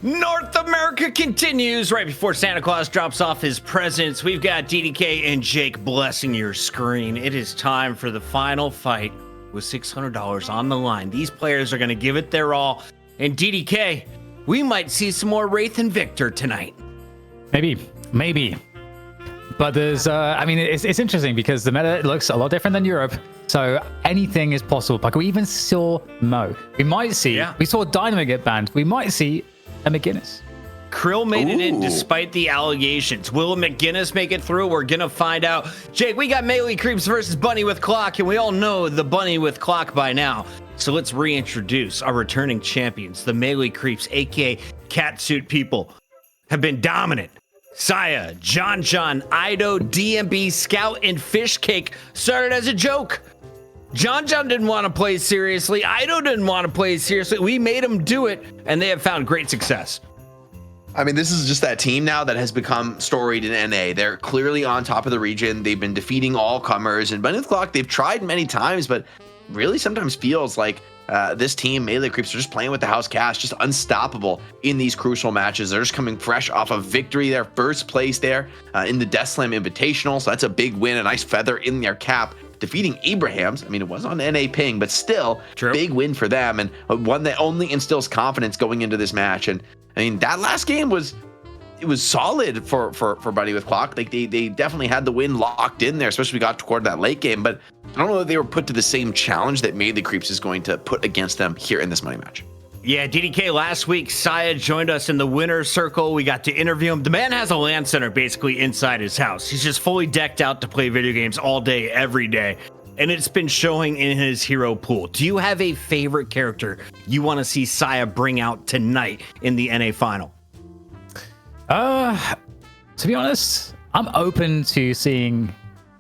North America continues right before Santa Claus drops off his presents. We've got DDK and Jake blessing your screen. It is time for the final fight with $600 on the line. These players are going to give it their all. And DDK, we might see some more Wraith and Victor tonight. Maybe. But there's, it's interesting because the meta looks a lot different than Europe. So anything is possible. Like we even saw Mo. We might see, we saw Dynamo get banned. We might see a McGinnis. Krill made it in despite the allegations. Will McGinnis make it through? We're going to find out. Jake, we got Melee Creeps versus Bunny with Clock, and we all know the Bunny with Clock by now. So let's reintroduce our returning champions. The Melee Creeps, aka Catsuit people, have been dominant. Saya, John, Ido, DMB, Scout, and Fishcake started as a joke. John didn't want to play seriously. Ido didn't want to play seriously. We made them do it, and they have found great success. I mean, this is just that team now that has become storied in NA. They're clearly on top of the region. They've been defeating all comers. And Bunny with Clock, they've tried many times, but really sometimes feels like this team, Melee Creeps, are just playing with the house cash, just unstoppable in these crucial matches. They're just coming fresh off of victory, their first place there in the Death Slam Invitational. So that's a big win, a nice feather in their cap. Defeating Abrahams, I mean, it was on NA ping, but still, big win for them, and one that only instills confidence going into this match. And I mean, that last game was solid for Bunny with Clock. Like they definitely had the win locked in there, especially we got toward that late game. But I don't know that they were put to the same challenge that Melee Creeps is going to put against them here in this money match. Yeah, DDK, last week, Saya joined us in the winner's circle. We got to interview him. The man has a LAN center basically inside his house. He's just fully decked out to play video games all day, every day. And it's been showing in his hero pool. Do you have a favorite character you want to see Saya bring out tonight in the NA final? To be honest, I'm open to seeing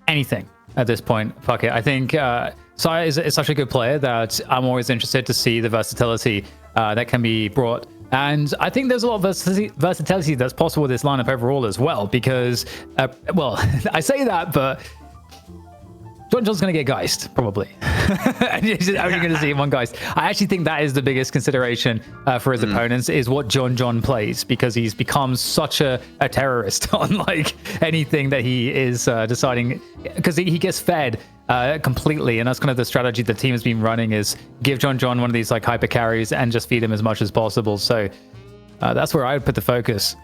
anything at this point. Fuck it. I think Saya is such a good player that I'm always interested to see the versatility that can be brought. And I think there's a lot of versatility that's possible with this lineup overall as well, because, I say that, but John's going to get Geist, probably. And you're just only going to see one Geist. I actually think that is the biggest consideration for his opponents, is what John plays, because he's become such a terrorist on like anything that he is deciding, because he gets fed completely. And that's kind of the strategy the team has been running, is give John one of these like hyper carries and just feed him as much as possible. So that's where I would put the focus.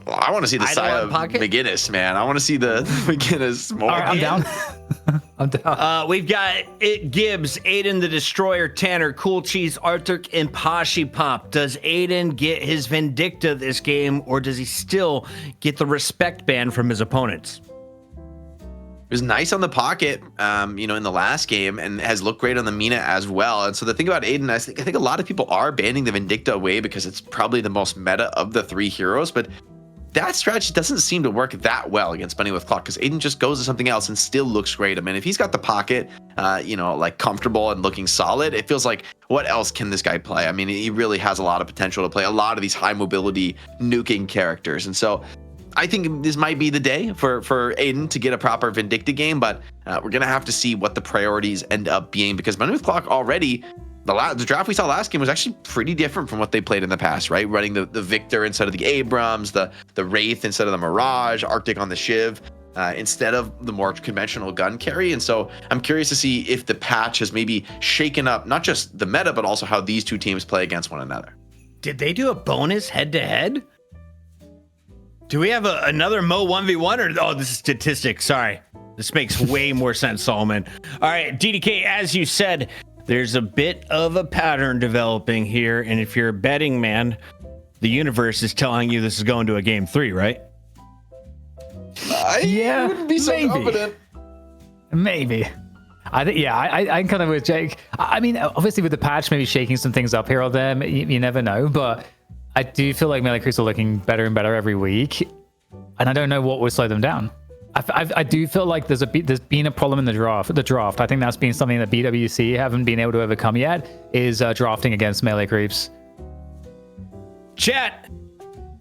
Well, I want to see the side of McGinnis, man. I want to see the McGinnis more. All right, I'm down. I'm down. We've got Gibbs, Aiden the Destroyer, Tanner, Cool Cheese, Arthur, and Pashi Pop. Does Aiden get his Vindicta this game, or does he still get the respect ban from his opponents? It was nice on the pocket, in the last game, and has looked great on the Mina as well. And so the thing about Aiden, I think a lot of people are banning the Vindicta away because it's probably the most meta of the three heroes, but that strategy doesn't seem to work that well against Bunny with Clock, because Aiden just goes to something else and still looks great. I mean, if he's got the pocket, like comfortable and looking solid, it feels like, what else can this guy play? I mean, he really has a lot of potential to play a lot of these high mobility nuking characters. And so I think this might be the day for Aiden to get a proper Vindicta game, but we're going to have to see what the priorities end up being, because Bunny with Clock already, the draft we saw last game was actually pretty different from what they played in the past, right? Running the Victor instead of the Abrams, the Wraith instead of the Mirage, Arctic on the Shiv, instead of the more conventional gun carry. And so I'm curious to see if the patch has maybe shaken up not just the meta, but also how these two teams play against one another. Did they do a bonus head-to-head? Do we have another Mo 1v1? Or this is statistics. Sorry. This makes way more sense, Solomon. All right, DDK, as you said, there's a bit of a pattern developing here, and if you're a betting man, the universe is telling you this is going to a game 3, right? I wouldn't be so confident. Maybe. I think, I'm kind of with Jake. I mean, obviously with the patch, maybe shaking some things up here or there, you never know, but I do feel like Melee Creeps are looking better and better every week, and I don't know what will slow them down. I do feel like there's been a problem in the draft. I think that's been something that BWC haven't been able to overcome yet, is drafting against Melee Creeps. Chat,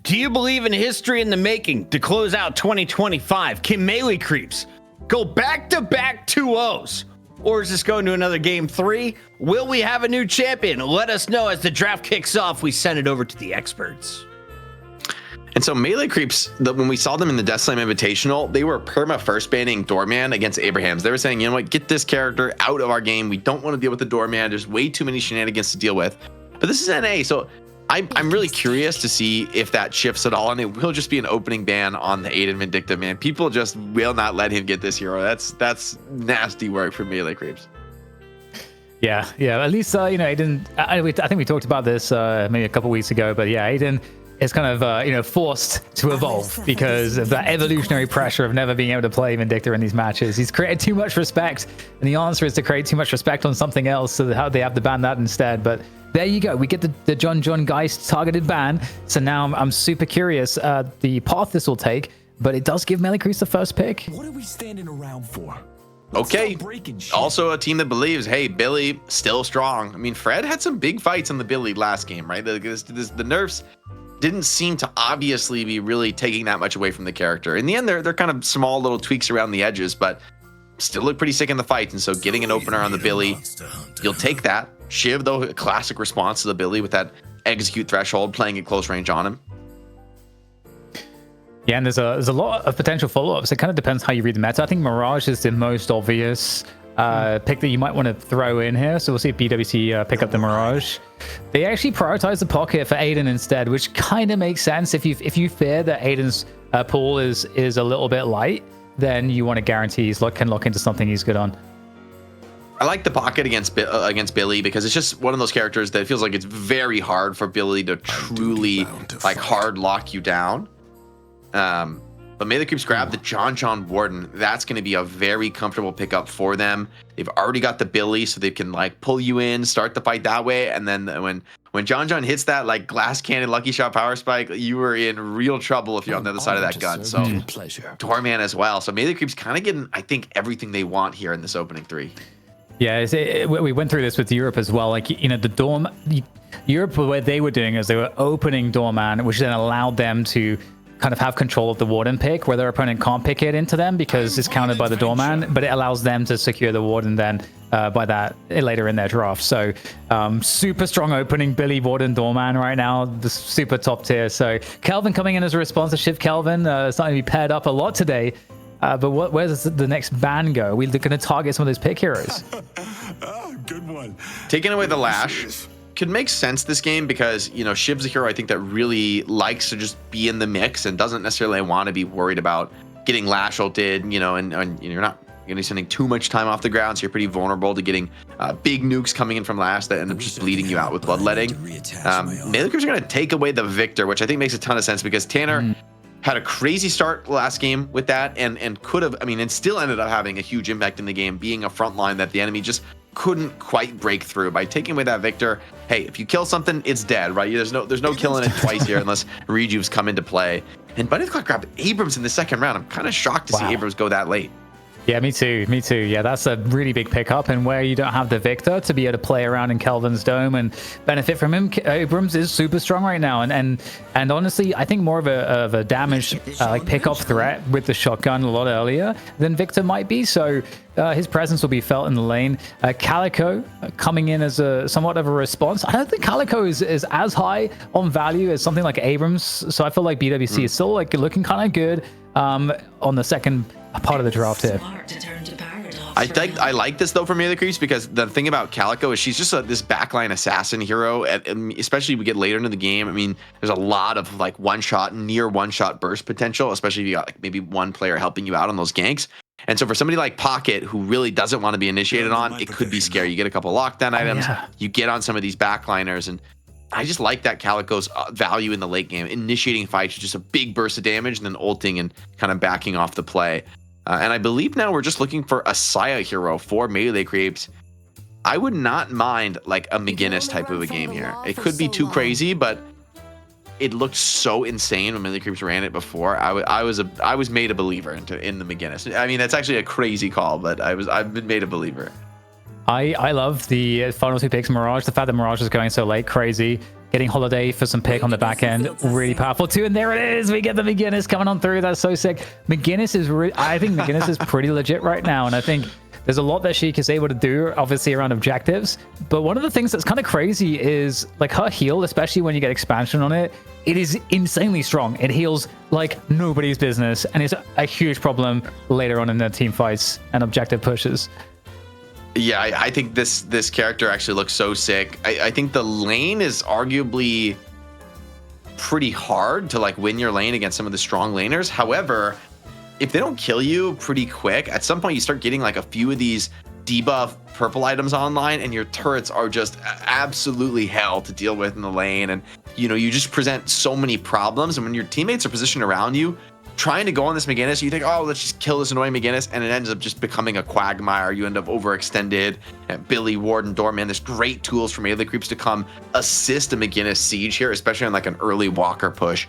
do you believe in history in the making to close out 2025? Can Melee Creeps go back-to-back 2-0s? Or is this going to another game 3? Will we have a new champion? Let us know as the draft kicks off. We send it over to the experts. And so melee creeps, when we saw them in the Deathslam Invitational, they were perma first banning Doorman against Abrahams. They were saying, you know what, get this character out of our game. We don't want to deal with the Doorman. There's way too many shenanigans to deal with. But this is NA, so I'm really curious to see if that shifts at all, and it will just be an opening ban on the Aiden Vindicta, man. People just will not let him get this hero. That's nasty work for melee creeps. Yeah. At least Aiden. I think we talked about this maybe a couple weeks ago, but yeah, Aiden is kind of forced to evolve because of that evolutionary pressure of never being able to play Vindicta in these matches. He's created too much respect, and the answer is to create too much respect on something else, so how they have to ban that instead. But there you go. We get the John Geist targeted ban. So now I'm super curious the path this will take, but it does give melee creeps the first pick. What are we standing around for? Okay. Also a team that believes, hey, Billy still strong. I mean, Fred had some big fights on the Billy last game, right? The nerfs didn't seem to obviously be really taking that much away from the character. In the end, they're kind of small little tweaks around the edges, but still look pretty sick in the fight. And so getting an opener on the Billy, you'll take that. Shiv, though, a classic response to the Billy with that execute threshold, playing at close range on him. Yeah, and there's a lot of potential follow-ups. It kind of depends how you read the meta. I think Mirage is the most obvious pick that you might want to throw in here. So we'll see if BWC pick up the Mirage. They actually prioritize the pocket for Aiden instead, which kind of makes sense. If you fear that Aiden's pool is a little bit light, then you want to guarantee can lock into something he's good on. I like the pocket against Billy because it's just one of those characters that feels like it's very hard for Billy to truly hard lock you down. But melee creeps grab the John Warden. That's going to be a very comfortable pickup for them. They've already got the Billy, so they can pull you in, start the fight that way. And then when John hits that glass cannon lucky shot power spike, you were in real trouble if you're on the other side of that gun. So Doorman as well. So melee creeps kind of getting, I think, everything they want here in this opening 3. Yeah, we went through this with Europe as well. Europe, what they were doing is they were opening Doorman, which then allowed them to kind of have control of the Warden pick, where their opponent can't pick it into them because it's countered by the Doorman, but it allows them to secure the Warden then by that later in their draft. So super strong opening Billy Warden Doorman right now, the super top tier. So Kelvin coming in as a response to Shiv Kelvin, starting to be paired up a lot today. But where does the next ban go? We're going to target some of those pick heroes. Good one. Taking away the Lash could make sense this game because, Shiv's a hero I think that really likes to just be in the mix and doesn't necessarily want to be worried about getting Lash ulted, and you're not going to be spending too much time off the ground, so you're pretty vulnerable to getting big nukes coming in from Lash that end up just bleeding you out with bloodletting. Melee creeps are going to take away the Victor, which I think makes a ton of sense because Tanner had a crazy start last game with that and could have, and still ended up having a huge impact in the game, being a front line that the enemy just couldn't quite break through. By taking away that Victor, hey, if you kill something, it's dead, right? There's no killing it twice here unless Rejuves come into play. And Bunny the Clock grabbed Abrams in the second round. I'm kind of shocked to see Abrams go that late. Yeah, me too. Yeah, that's a really big pickup, and where you don't have the Victor to be able to play around in Kelvin's dome and benefit from him, Abrams is super strong right now, and honestly, I think more of a damage pickup threat with the shotgun a lot earlier than Victor might be. So his presence will be felt in the lane. Calico coming in as somewhat of a response. I don't think Calico is as high on value as something like Abrams, so I feel like BWC is still looking kind of good on the second part of the draft here. I like this though for melee creeps because the thing about Calico is she's just this backline assassin hero, especially we get later into the game. There's a lot of near one shot burst potential, especially if you got maybe one player helping you out on those ganks. And so for somebody like Pocket, who really doesn't want to be initiated on, it could be scary. You get a couple lockdown items, you get on some of these backliners, and I just like that Calico's value in the late game. Initiating fights, just a big burst of damage, and then ulting and kind of backing off the play. And I believe now we're just looking for a Saya hero for melee creeps. I would not mind a McGinnis type of a game here. It could be too crazy, but it looked so insane when melee creeps ran it before. I was made a believer in the McGinnis. That's actually a crazy call, but I've been made a believer. I love the final 2 picks, Mirage. The fact that Mirage is going so late, crazy. Getting Holiday for some pick on the back end, really powerful too. And there it is. We get the McGinnis coming on through. That's so sick. I think McGinnis is pretty legit right now. And I think there's a lot that Sheik is able to do, obviously, around objectives. But one of the things that's kind of crazy is like her heal, especially when you get expansion on it. It is insanely strong. It heals like nobody's business, and it's a huge problem later on in the team fights and objective pushes. Yeah, I think this character actually looks so sick. I think the lane is arguably pretty hard to like win your lane against some of the strong laners. However, if they don't kill you pretty quick, at some point you start getting like a few of these debuff purple items online, and your turrets are just absolutely hell to deal with in the lane. And you just present so many problems. And when your teammates are positioned around you, trying to go on this Maginnis, you think, oh, let's just kill this annoying Maginnis, and it ends up just becoming a quagmire. You end up overextended. Billy, Ward, and Doorman, there's great tools for melee creeps to come assist a Maginnis siege here, especially on like an early walker push,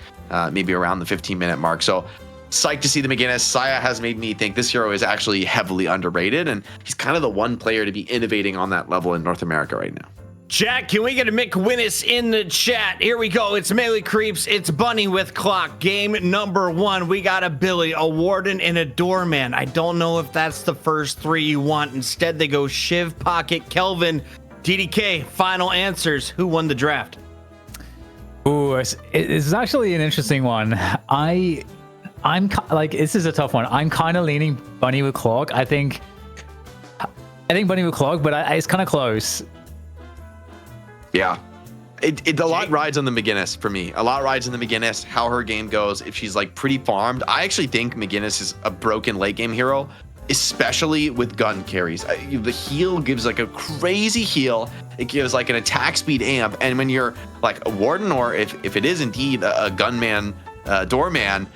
maybe around the 15-minute mark. So psyched to see the Maginnis. Saya has made me think this hero is actually heavily underrated, and he's kind of the one player to be innovating on that level in North America right now. Jack, can we get a McWinnis in the chat? Here we go. It's Melee Creeps. It's Bunny with Clock. Game number 1. We got a Billy, a Warden, and a Doorman. I don't know if that's the first 3 you want. Instead, they go Shiv, Pocket, Kelvin. DDK, final answers. Who won the draft? Ooh, it's actually an interesting one. I'm like, this is a tough one. I'm kind of leaning Bunny with Clock. I think Bunny with Clock, but it's kind of close. Yeah. A lot rides on the Maginnis for me. A lot rides on the Maginnis, how her game goes. If she's like pretty farmed, I actually think Maginnis is a broken late game hero, especially with gun carries. The heal gives like a crazy heal. It gives like an attack speed amp. And when you're like a Warden, or if it is indeed a gunman, Doorman,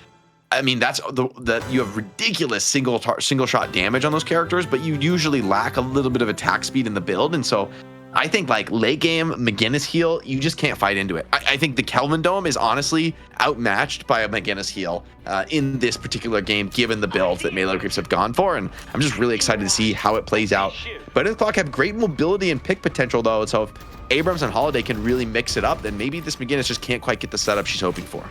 I mean, that's that you have ridiculous single shot damage on those characters, but you usually lack a little bit of attack speed in the build. And so I think like late game Maginnis heal, you just can't fight into it. I think the Kelvin Dome is honestly outmatched by a Maginnis heal in this particular game, given the builds that Melee Creeps have gone for. And I'm just really excited to see how it plays out. But the Clock have great mobility and pick potential though. So if Abrams and Holiday can really mix it up, then maybe this Maginnis just can't quite get the setup she's hoping for.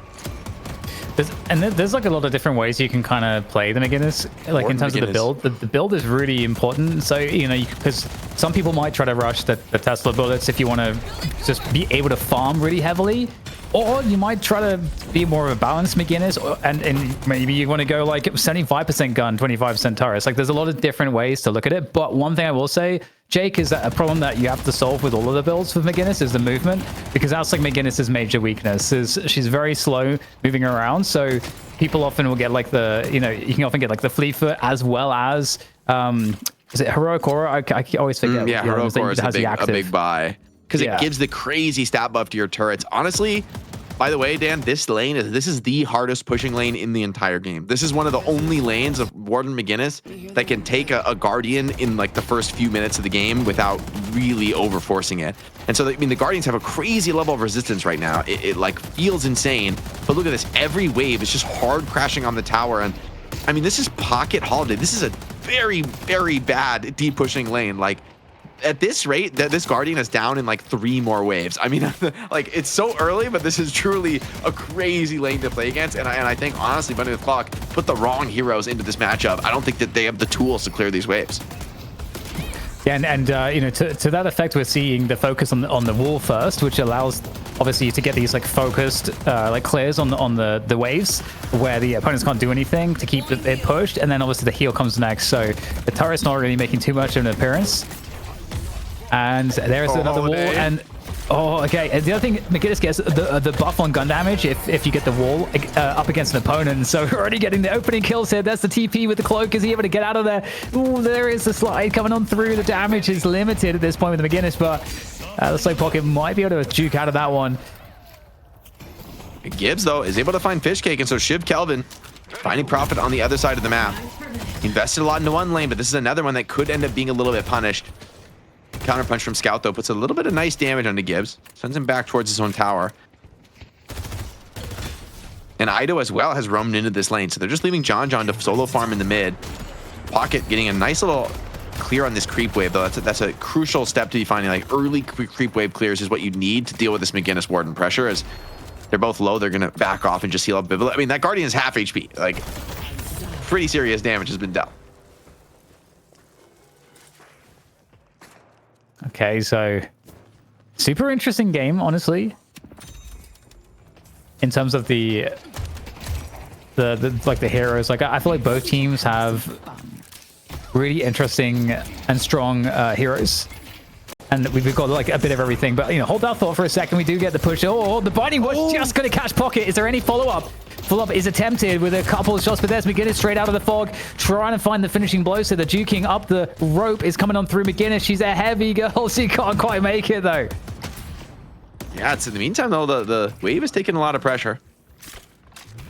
There's like a lot of different ways you can kind of play the Maginnis, like in terms of the build. The build is really important. So, because some people might try to rush the Tesla bullets if you want to just be able to farm really heavily. Or you might try to be more of a balanced Maginnis, and maybe you want to go like 75% gun, 25% turrets. Like there's a lot of different ways to look at it. But one thing I will say, Jake, is that a problem that you have to solve with all of the builds with Maginnis is the movement, because that's like Maginnis' major weakness. Is she's very slow moving around. So people often will get like you can often get like the fleet foot as well as is it Heroic Aura? I always forget. Yeah, Heroic Aura is a big buy. Because it gives the crazy stat buff to your turrets. Honestly, by the way, Dan, this is the hardest pushing lane in the entire game. This is one of the only lanes of Warden Maginnis that can take a Guardian in like the first few minutes of the game without really overforcing it. And so, I mean, the Guardians have a crazy level of resistance right now. It like feels insane. But look at this. Every wave is just hard crashing on the tower. And I mean, this is Pocket Holiday. This is a very, very bad deep pushing lane. Like, at this rate, that this Guardian is down in like 3 more waves. I mean, like it's so early, but this is truly a crazy lane to play against. And I think honestly, Bunny with Clock put the wrong heroes into this matchup. I don't think that they have the tools to clear these waves. Yeah, and to that effect, we're seeing the focus on the wall first, which allows obviously to get these like focused like clears on the waves where the opponents can't do anything to keep it pushed, and then obviously the heal comes next. So the turret's not really making too much of an appearance. And there's another wall, and okay. And the other thing, Maginnis gets the buff on gun damage if you get the wall up against an opponent. So we're already getting the opening kills here. That's the TP with the cloak. Is he able to get out of there? Ooh, there is the slide coming on through. The damage is limited at this point with the Maginnis, but looks like Pocket might be able to juke out of that one. Gibbs though is able to find fish cake, and so Shiv Kelvin finding profit on the other side of the map. He invested a lot into one lane, but this is another one that could end up being a little bit punished. Counterpunch from Scout though puts a little bit of nice damage onto Gibbs, sends him back towards his own tower. And Ido as well has roamed into this lane, so they're just leaving John to solo farm in the mid. Pocket getting a nice little clear on this creep wave though. That's a crucial step to be finding. Like early creep wave clears is what you need to deal with this Maginnis Warden pressure. As they're both low, they're gonna back off and just heal up. I mean, that Guardian is half HP. Like pretty serious damage has been dealt. Okay, so super interesting game, honestly. In terms of the like the heroes, like I feel like both teams have really interesting and strong heroes. And we've got like a bit of everything, but you know, hold that thought for a second. We do get the push. Oh, the bunny was just going to catch Pocket. Is there any follow-up? Follow-up is attempted with a couple of shots, but there's McGinnis straight out of the fog, trying to find the finishing blow. So the juking up the rope is coming on through McGinnis. She's a heavy girl. She can't quite make it though. Yeah, it's in the meantime though, the wave is taking a lot of pressure.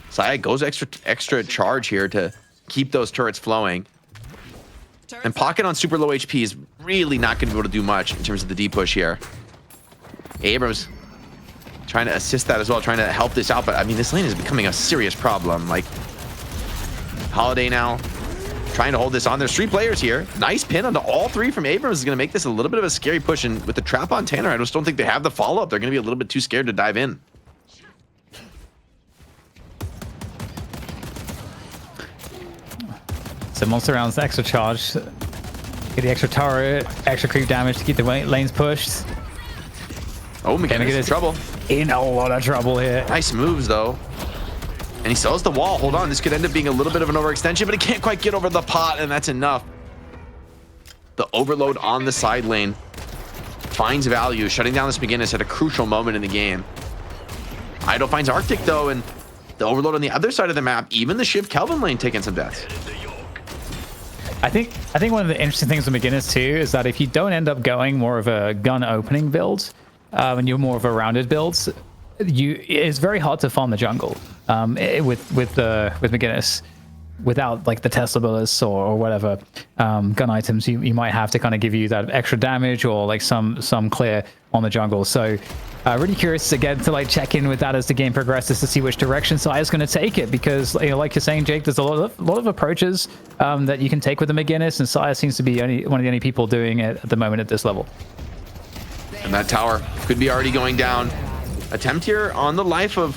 Saya goes extra charge here to keep those turrets flowing. And Pocket on super low HP is really not going to be able to do much in terms of the D push here. Abrams trying to assist that as well, trying to help this out. But I mean, this lane is becoming a serious problem. Like, Holiday now trying to hold this on. There's 3 players here. Nice pin onto all 3 from Abrams is going to make this a little bit of a scary push. And with the trap on Tanner, I just don't think they have the follow-up. They're going to be a little bit too scared to dive in. So monster rounds extra charge, get the extra turret, extra creep damage to keep the lanes pushed. Oh, McGinnis in trouble. In a lot of trouble here. Nice moves though. And he sells the wall. Hold on, this could end up being a little bit of an overextension, but he can't quite get over the pot, and that's enough. The overload on the side lane finds value, shutting down this McGinnis at a crucial moment in the game. Idol finds Arctic though, and the overload on the other side of the map, even the Shiv Kelvin lane taking some deaths. I think one of the interesting things with McGinnis too is that if you don't end up going more of a gun opening build, and you're more of a rounded build, it's very hard to farm the jungle with McGinnis without like the Tesla bullets or whatever gun items you might have to kind of give you that extra damage or like some clear on the jungle. So really curious again to like check in with that as the game progresses to see which direction Sire's going to take it, because you know, like you're saying, Jake, there's a lot of approaches that you can take with the McGinnis, and Sire seems to be one of the only people doing it at the moment at this level. And that tower could be already going down. Attempt here on the life of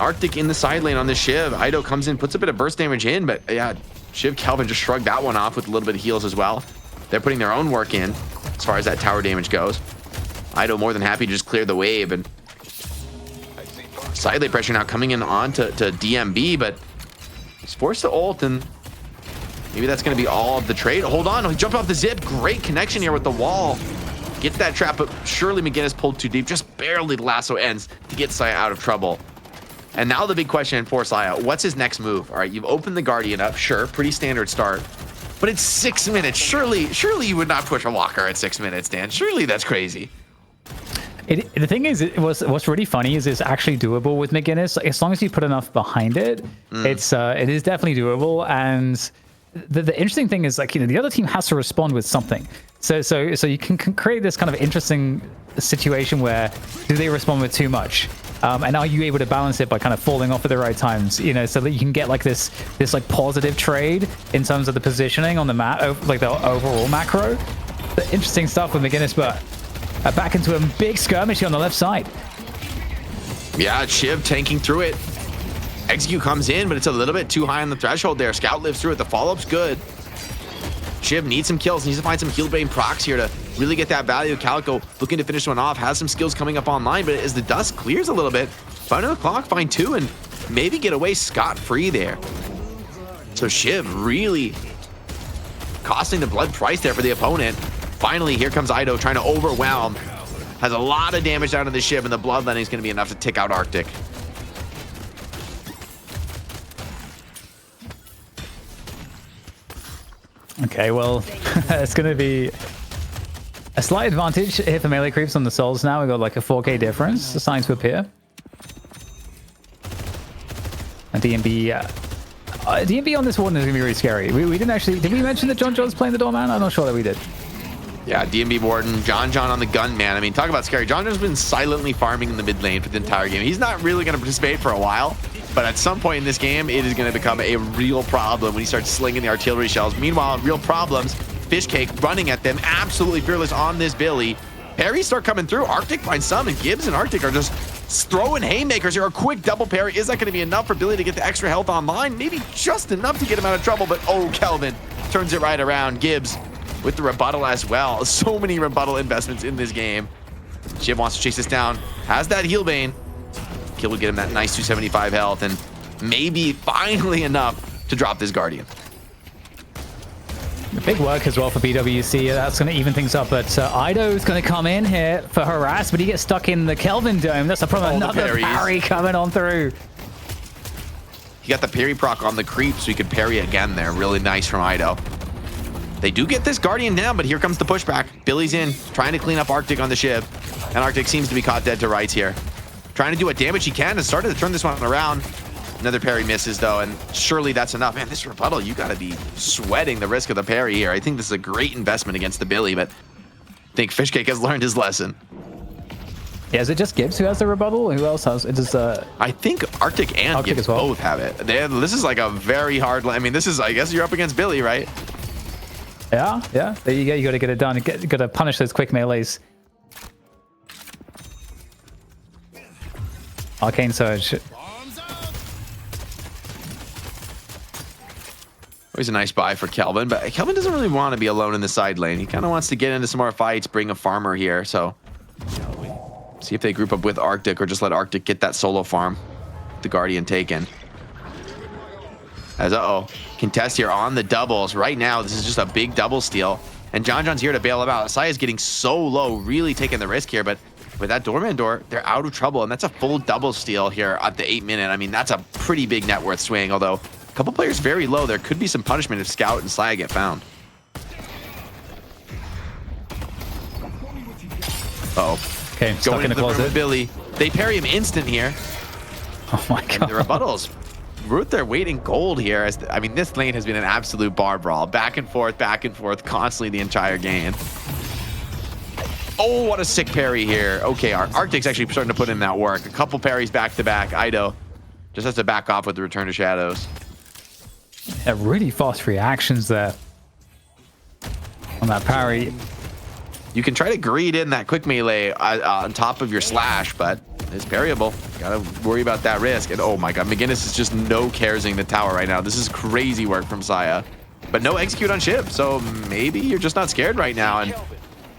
Arctic in the side lane on the Shiv. Ido comes in, puts a bit of burst damage in, but yeah, Shiv Kelvin just shrugged that one off with a little bit of heals as well. They're putting their own work in as far as that tower damage goes. Ido more than happy to just clear the wave, and side lane pressure now coming in on to DMB, but he's forced to ult, and maybe that's going to be all of the trade. Hold on, he jumped off the zip. Great connection here with the wall. Gets that trap, but surely McGinnis pulled too deep. Just barely the lasso ends to get Saya out of trouble. And now the big question for Saya, what's his next move? All right, you've opened the Guardian up. Sure, pretty standard start. But it's 6 minutes. Surely you would not push a Walker at 6 minutes, Dan. Surely that's crazy. The thing is, what's really funny is it's actually doable with McGinnis. As long as you put enough behind it, it is definitely doable. And the interesting thing is, like, you know, the other team has to respond with something. So you can create this kind of interesting situation where do they respond with too much, and are you able to balance it by kind of falling off at the right times, you know, so that you can get like this like positive trade in terms of the positioning on the map, like the overall macro. The interesting stuff with McGinnis, but back into a big skirmish here on the left side. Yeah, Shiv tanking through it. Execute comes in, but it's a little bit too high on the threshold there. Scout lives through it. The follow-up's good. Shiv needs some kills, needs to find some heal brain procs here to really get that value. Calico looking to finish one off, has some skills coming up online, but as the dust clears a little bit, find another clock, find 2, and maybe get away scot-free there. So Shiv really costing the blood price there for the opponent. Finally, here comes Ido trying to overwhelm. Has a lot of damage down to the Shiv, and the bloodletting is going to be enough to tick out Arctic. Okay, well, it's going to be a slight advantage here for melee creeps on the souls now. We've got like a 4k difference starting to appear. And DMB on this warden is going to be really scary. We didn't actually... Did we mention that John John's playing the doorman? I'm not sure that we did. Yeah, DMB warden, John on the gunman. I mean, talk about scary. John John's been silently farming in the mid lane for the entire game. He's not really going to participate for a while, but at some point in this game, it is going to become a real problem when he starts slinging the artillery shells. Meanwhile, real problems. Fishcake running at them, absolutely fearless on this Billy. Parries start coming through. Arctic finds some, and Gibbs and Arctic are just throwing haymakers here. A quick double parry. Is that going to be enough for Billy to get the extra health online? Maybe just enough to get him out of trouble, but oh, Kelvin turns it right around. Gibbs with the rebuttal as well. So many rebuttal investments in this game. Shiv wants to chase this down. Has that heal bane. Kill will get him that nice 275 health and maybe finally enough to drop this Guardian. Big work as well for BWC. That's going to even things up. But Ido's going to come in here for harass, but he gets stuck in the Kelvin dome. That's a problem. Another parry coming on through. He got the parry proc on the creep, so he could parry again there. Really nice from Ido. They do get this Guardian down, but here comes the pushback. Billy's in, trying to clean up Arctic on the Shiv. And Arctic seems to be caught dead to rights here. Trying to do what damage he can and started to turn this one around. Another parry misses, though, and surely that's enough. Man, this rebuttal, you got to be sweating the risk of the parry here. I think this is a great investment against the Billy, but I think Fishcake has learned his lesson. Yeah, is it just Gibbs who has the rebuttal? Who else has it? Is I think Arctic and Gibbs both have it. This is like a very hard... I mean, this is... I guess you're up against Billy, right? Yeah. There you go. You got to get it done. You got to punish those quick melees. Arcane Surge. Always a nice buy for Kelvin, but Kelvin doesn't really want to be alone in the side lane. He kind of wants to get into some more fights, bring a farmer here, so... See if they group up with Arctic or just let Arctic get that solo farm. The Guardian taken. As, contest here on the doubles. Right now, this is just a big double steal. And John's here to bail him out. Saya's getting so low, really taking the risk here, but with that Doorman door, they're out of trouble, and that's a full double steal here at the 8-minute. I mean, that's a pretty big net worth swing, although a couple players very low. There could be some punishment if Scout and Saya get found. Okay, stuck in the closet. With Billy. They parry him instant here. Oh my god. And the rebuttals worth their weight in gold here. I mean, this lane has been an absolute bar brawl. Back and forth, constantly the entire game. Oh, what a sick parry here. Okay, Arctic's actually starting to put in that work. A couple parries back to back. Ido just has to back off with the return to shadows. Yeah, really fast reactions there on that parry. You can try to greed in that quick melee on top of your slash, but it's parryable. Gotta worry about that risk. And oh my god, McGinnis is just no caresing the tower right now. This is crazy work from Saya. But no execute on Shiv, so maybe you're just not scared right now. And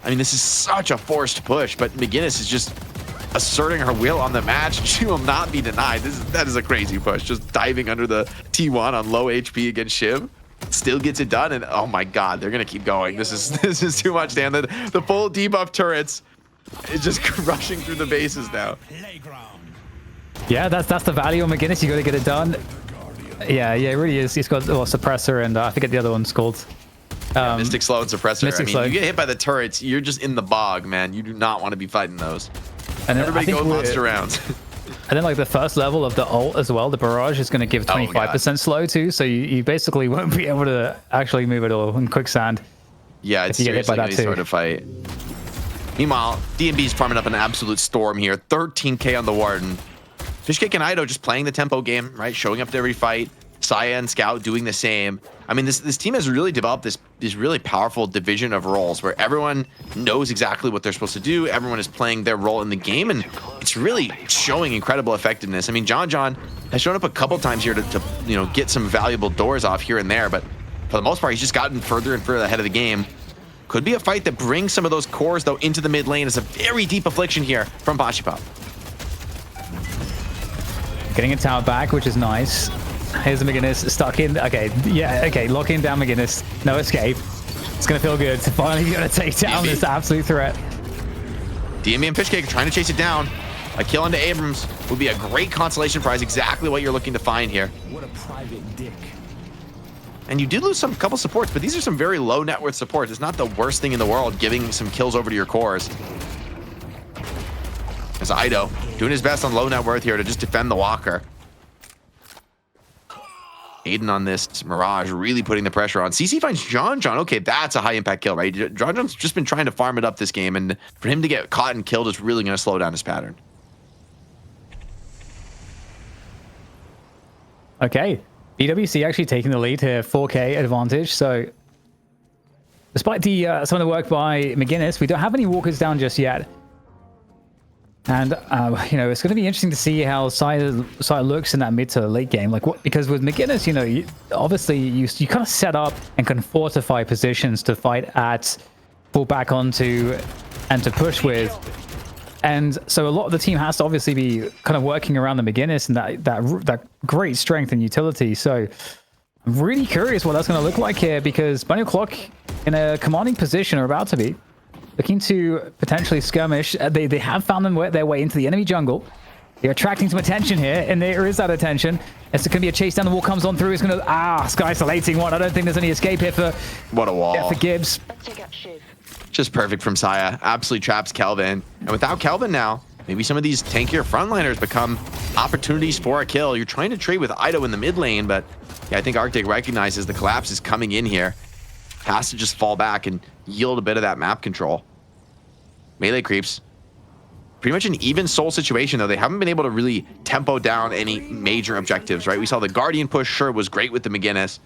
I mean, this is such a forced push, but McGinnis is just asserting her will on the match. She will not be denied. That is a crazy push. Just diving under the T1 on low HP against Shiv. Still gets it done, and oh my god, they're gonna keep going. This is too much, Dan. The full debuff turrets is just crushing through the bases now. Yeah, that's the value on McGinnis. You got to get it done. Yeah, it really is. He's got suppressor, and I forget the other one's called. Mystic Slow and suppressor. Mystic Slow. You get hit by the turrets, you're just in the bog, man. You do not want to be fighting those. And everybody goes monster rounds. And then like the first level of the ult as well, the barrage is going to give 25% slow too, so you basically won't be able to actually move at all in quicksand. Yeah, it's seriously any sort of fight. Meanwhile, DMB's farming up an absolute storm here. 13k on the Warden. Fishcake and Ido just playing the tempo game, right? Showing up to every fight. Saya and Scout doing the same. I mean, this team has really developed this really powerful division of roles where everyone knows exactly what they're supposed to do. Everyone is playing their role in the game, and it's really showing incredible effectiveness. I mean, John has shown up a couple times here to get some valuable doors off here and there, but for the most part, he's just gotten further and further ahead of the game. Could be a fight that brings some of those cores, though, into the mid lane. It's a very deep affliction here from Bachipop. Getting a tower back, which is nice. Here's McGinnis stuck in. Okay, yeah, okay, locking down McGinnis. No escape. It's gonna feel good to finally be able to take down this absolute threat. DMB and Fishcake trying to chase it down. A kill into Abrams would be a great consolation prize. Exactly what you're looking to find here. What a private dick. And you did lose some couple supports, but these are some very low net worth supports. It's not the worst thing in the world giving some kills over to your cores. As Ido doing his best on low net worth here to just defend the Walker. Aiden on this Mirage really putting the pressure on. CC finds John. Okay, that's a high impact kill, right? John's just been trying to farm it up this game, and for him to get caught and killed is really going to slow down his pattern. Okay, BWC actually taking the lead here, 4k advantage. So despite the some of the work by McGinnis, we don't have any walkers down just yet. And you know, it's going to be interesting to see how Sai looks in that mid to late game. Like, what, because with McGinnis, you know, obviously you kind of set up and can fortify positions to fight at, pull back onto, and to push with. And so a lot of the team has to obviously be kind of working around the McGinnis and that great strength and utility. So I'm really curious what that's going to look like here, because Bunny Clock in a commanding position are about to be looking to potentially skirmish. They have found their way into the enemy jungle. They're attracting some attention here, and there is that attention. It's going to be a chase down. The wall comes on through. It's going to sky isolating one. I don't think there's any escape here for what a wall. Yeah, for Gibbs. Just perfect from Saya. Absolutely traps Kelvin. And without Kelvin now, maybe some of these tankier frontliners become opportunities for a kill. You're trying to trade with Ido in the mid lane, but yeah, I think Arctic recognizes the collapse is coming in here. Has to just fall back and yield a bit of that map control. Melee creeps. Pretty much an even soul situation, though. They haven't been able to really tempo down any major objectives, right? We saw the Guardian push, sure, was great with the McGinnis.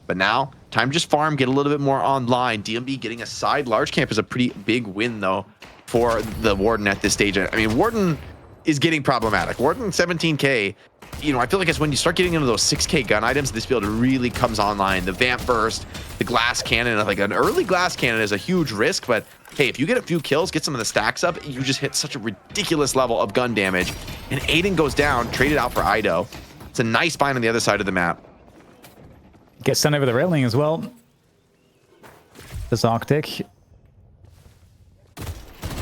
But now, time to just farm, get a little bit more online. DMB getting a side large camp is a pretty big win, though, for the Warden at this stage. I mean, Warden is getting problematic. Warden 17k, you know, I feel like it's when you start getting into those 6k gun items, this build really comes online. The Vamp Burst, the Glass Cannon, like an early Glass Cannon is a huge risk, but hey, if you get a few kills, get some of the stacks up, you just hit such a ridiculous level of gun damage. And Aiden goes down, traded out for Ido. It's a nice find on the other side of the map. Gets sent over the railing as well. This Arctic.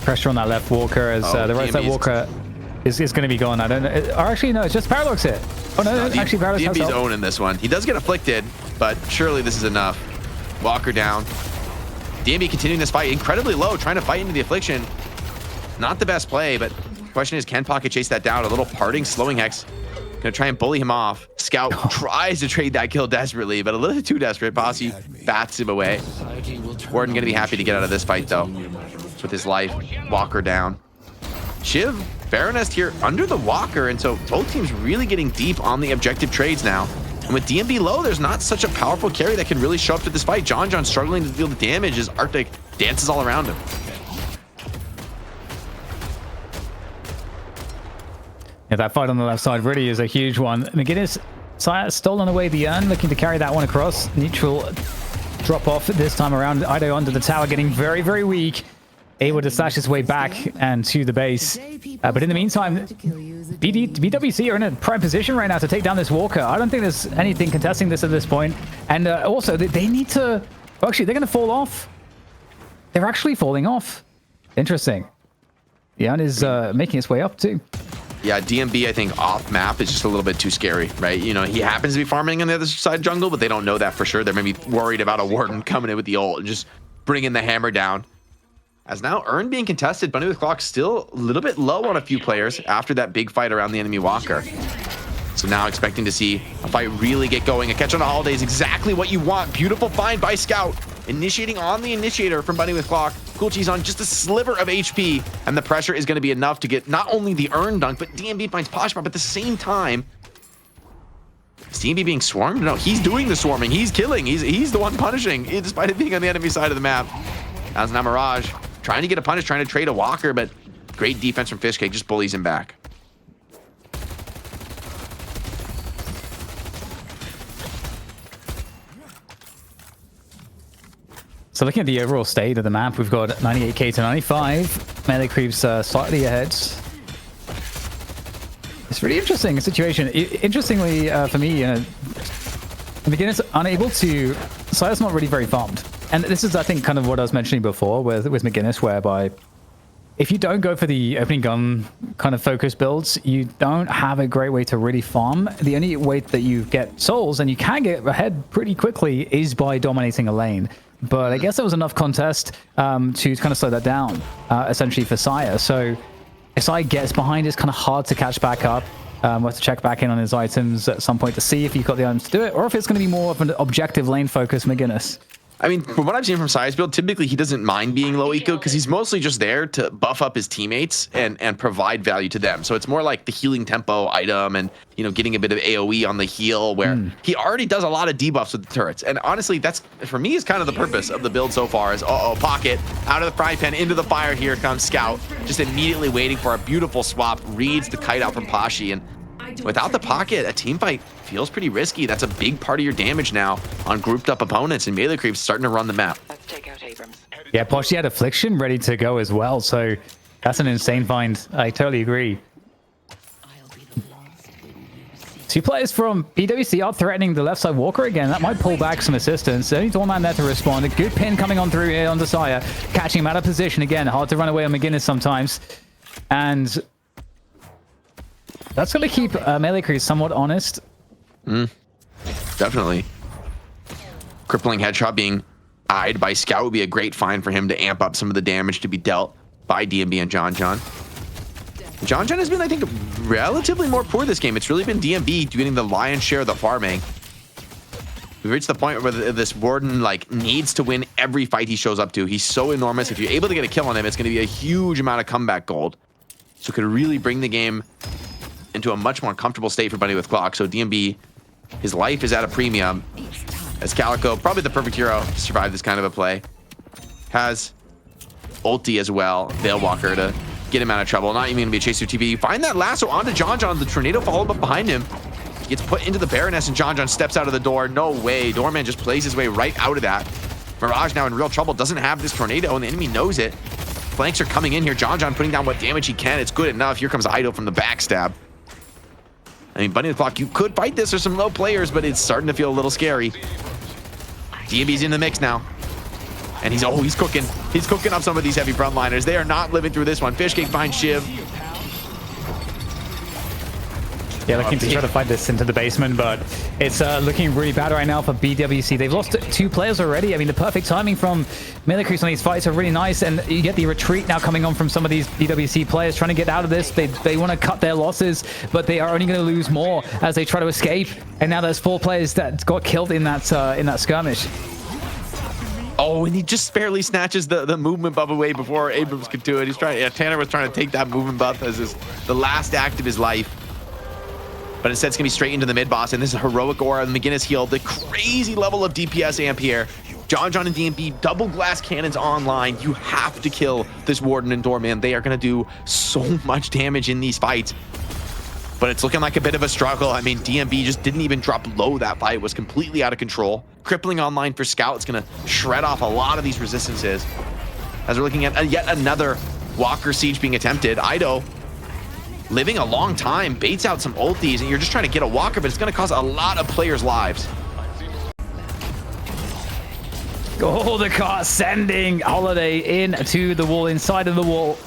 Pressure on that left Walker as the right side Walker is going to be gone. I don't know. Or actually, no, it's just Paradox here. Oh, no, actually, Paradox has DMB's owning this one. He does get afflicted, but surely this is enough. Walker down. DMB continuing this fight incredibly low, trying to fight into the affliction. Not the best play, but the question is, can Pocket chase that down? A little parting, slowing Hex. Gonna try and bully him off. Scout tries to trade that kill desperately, but a little too desperate. Posse bats him away. Warden gonna be happy to get out of this fight, though, with his life. Walker down. Shiv, Baroness here under the Walker, and so both teams really getting deep on the objective trades now. And with DMB low, there's not such a powerful carry that can really show up to this fight. John struggling to deal the damage as Arctic dances all around him. Yeah, that fight on the left side really is a huge one. McGinnis, Saya stolen away the urn, looking to carry that one across. Neutral drop off this time around. Ido under the tower, getting very, very weak. Able to slash his way back and to the base. But in the meantime, BWC are in a prime position right now to take down this Walker. I don't think there's anything contesting this at this point. And also, they need to... Well, actually, they're going to fall off. They're actually falling off. Interesting. The urn is making its way up too. Yeah, DMB, I think, off map is just a little bit too scary, right? You know, he happens to be farming on the other side jungle, but they don't know that for sure. They're maybe worried about a Warden coming in with the ult and just bringing the hammer down. As now Urn being contested, Bunny with Clock still a little bit low on a few players after that big fight around the enemy Walker. So now expecting to see a fight really get going. A catch on the holiday is exactly what you want. Beautiful find by Scout. Initiating on the initiator from Bunny with Clock. Cool Cheese on just a sliver of HP. And the pressure is going to be enough to get not only the Urn dunk, but DMB finds Poshmark. But at the same time, is DMB being swarmed? No, he's doing the swarming. He's killing. He's the one punishing, despite it being on the enemy side of the map. As now Mirage trying to get a punish, trying to trade a Walker, but great defense from Fishcake, just bullies him back. So looking at the overall state of the map, we've got 98k to 95. Melee creeps slightly ahead. It's really interesting situation. Interestingly, for me, McGinnis unable to... Sire's not really very farmed. And this is, I think, kind of what I was mentioning before with McGinnis, whereby if you don't go for the opening gun kind of focus builds, you don't have a great way to really farm. The only way that you get souls, and you can get ahead pretty quickly, is by dominating a lane. But I guess there was enough contest to kind of slow that down, essentially, for Sire. So if Sire gets behind, it's kind of hard to catch back up. We'll have to check back in on his items at some point to see if he's got the items to do it, or if it's going to be more of an objective lane focus McGinnis. I mean, from what I've seen from Sai's build, typically he doesn't mind being low eco because he's mostly just there to buff up his teammates and provide value to them. So it's more like the healing tempo item and, you know, getting a bit of AoE on the heal where he already does a lot of debuffs with the turrets. And honestly, that's, for me, is kind of the purpose of the build so far is, pocket, out of the frying pan, into the fire, here comes Scout. Just immediately waiting for a beautiful swap, reads the kite out from Pashi, and without the pocket, a team fight feels pretty risky. That's a big part of your damage now on grouped up opponents, and melee creeps starting to run the map. Let's take out Abrams. Yeah, Poshy had Affliction ready to go as well, so that's an insane find. I totally agree. 2 players from PwC are threatening the left side Walker again. That might pull back some assistance. Only Doorman there to respond. A good pin coming on through here on Desire. Catching him out of position again. Hard to run away on McGinnis sometimes. And that's going to keep melee creeps somewhat honest. Definitely. Crippling headshot being eyed by Scout would be a great find for him to amp up some of the damage to be dealt by DMB and John John. John John has been, I think, relatively more poor this game. It's really been DMB getting the lion's share of the farming. We've reached the point where this Warden like needs to win every fight he shows up to. He's so enormous. If you're able to get a kill on him, it's going to be a huge amount of comeback gold. So it could really bring the game into a much more comfortable state for Bunny with Clock. So DMB, his life is at a premium. As Calico, probably the perfect hero to survive this kind of a play. Has ulti as well, Veilwalker, to get him out of trouble. Not even going to be a chase through TV. Find that lasso onto John John. The tornado followed up behind him. He gets put into the Baroness, and John John steps out of the door. No way. Doorman just plays his way right out of that. Mirage now in real trouble. Doesn't have this tornado, and the enemy knows it. Flanks are coming in here. John John putting down what damage he can. It's good enough. Here comes Ido from the backstab. I mean, Bunny the Clock, you could fight this. There's some low players, but it's starting to feel a little scary. DMB's in the mix now. And he's cooking. He's cooking up some of these heavy frontliners. They are not living through this one. Fishcake finds Shiv. Yeah, looking to try to fight this into the basement, but it's looking really bad right now for BWC. They've lost 2 players already. I mean, the perfect timing from melee creeps on these fights are really nice, and you get the retreat now coming on from some of these BWC players trying to get out of this. They want to cut their losses, but they are only going to lose more as they try to escape. And now there's 4 players that got killed in that skirmish. Oh, and he just barely snatches the movement buff away before Abrams could do it. He's trying. Yeah, Tanner was trying to take that movement buff as the last act of his life. But instead, it's going to be straight into the mid-boss, and this is Heroic Aura and McGinnis heal. The crazy level of DPS amp here. John John and DMB, double glass cannons online. You have to kill this Warden and Doorman. They are going to do so much damage in these fights. But it's looking like a bit of a struggle. I mean, DMB just didn't even drop low that fight. It was completely out of control. Crippling online for Scout. It's going to shred off a lot of these resistances. As we're looking at yet another Walker siege being attempted. Ido living a long time, baits out some ultis, and you're just trying to get a Walker, but it's going to cost a lot of players' lives. Oh, the car sending Holiday into the wall, inside of the wall.